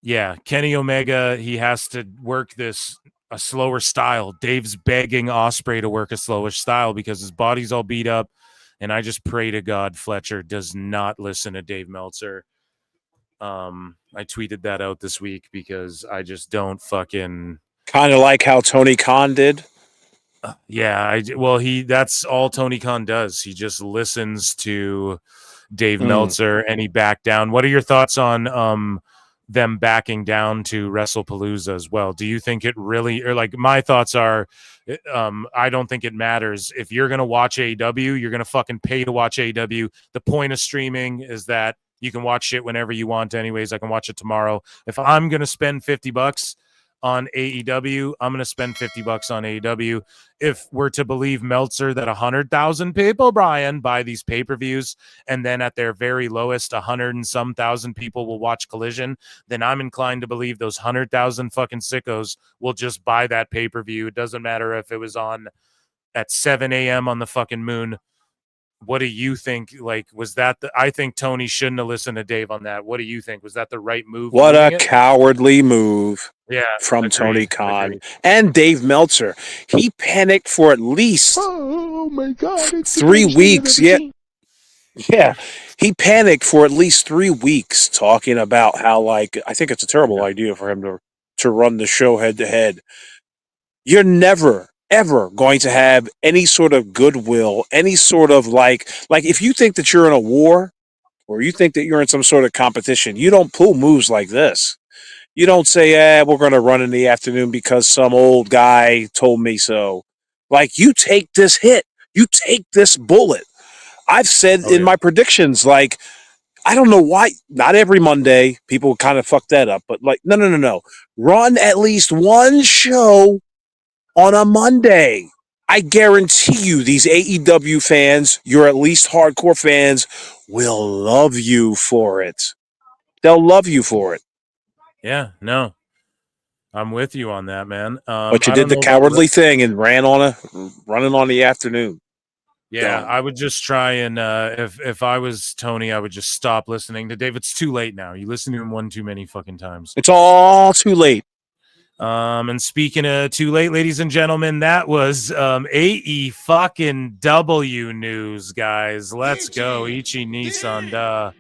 yeah, Kenny Omega, he has to work a slower style. Dave's begging Ospreay to work a slower style because his body's all beat up, and I just pray to God Fletcher does not listen to Dave Meltzer. I tweeted that out this week because I just don't fucking kind of like how Tony Khan did. Yeah, that's all Tony Khan does. He just listens to Dave Meltzer and he backed down. What are your thoughts on them backing down to WrestlePalooza as well? Do you think it really, or like my thoughts are, I don't think it matters. If you're gonna watch AEW, you're gonna fucking pay to watch AEW. The point of streaming is that you can watch it whenever you want anyways. I can watch it tomorrow. If I'm going to spend $50 on AEW, I'm going to spend $50 on AEW. If we're to believe Meltzer that 100,000 people, Bryan, buy these pay-per-views, and then at their very lowest, 100 and some thousand people will watch Collision, then I'm inclined to believe those 100,000 fucking sickos will just buy that pay-per-view. It doesn't matter if it was on at 7 a.m. on the fucking moon. What do you think? Like, was that I think Tony shouldn't have listened to Dave on that. What do you think? Was that the right move? What a cowardly move. Yeah, from Tony Khan and Dave Meltzer. He panicked for at least 3 weeks. Yeah. He panicked for at least 3 weeks talking about how, like, I think it's a terrible idea for him to run the show head to head. You're never ever going to have any sort of goodwill, any sort of like if you think that you're in a war or you think that you're in some sort of competition, you don't pull moves like this. You don't say, we're going to run in the afternoon because some old guy told me so. Like, you take this hit. You take this bullet. I've said in my predictions, like, I don't know why, not every Monday, people kind of fuck that up, but like, no. Run at least one show on a Monday. I guarantee you these AEW fans, you're at least hardcore fans, will love you for it. They'll love you for it. Yeah, no. I'm with you on that, man. But you did the cowardly thing and running on the afternoon. Yeah, Dumb. I would just try and if I was Tony, I would just stop listening to Dave. It's too late now. You listen to him one too many fucking times. It's all too late. And speaking of too late, ladies and gentlemen, that was AE fucking W news, guys. Let's go. Ichi Nissan.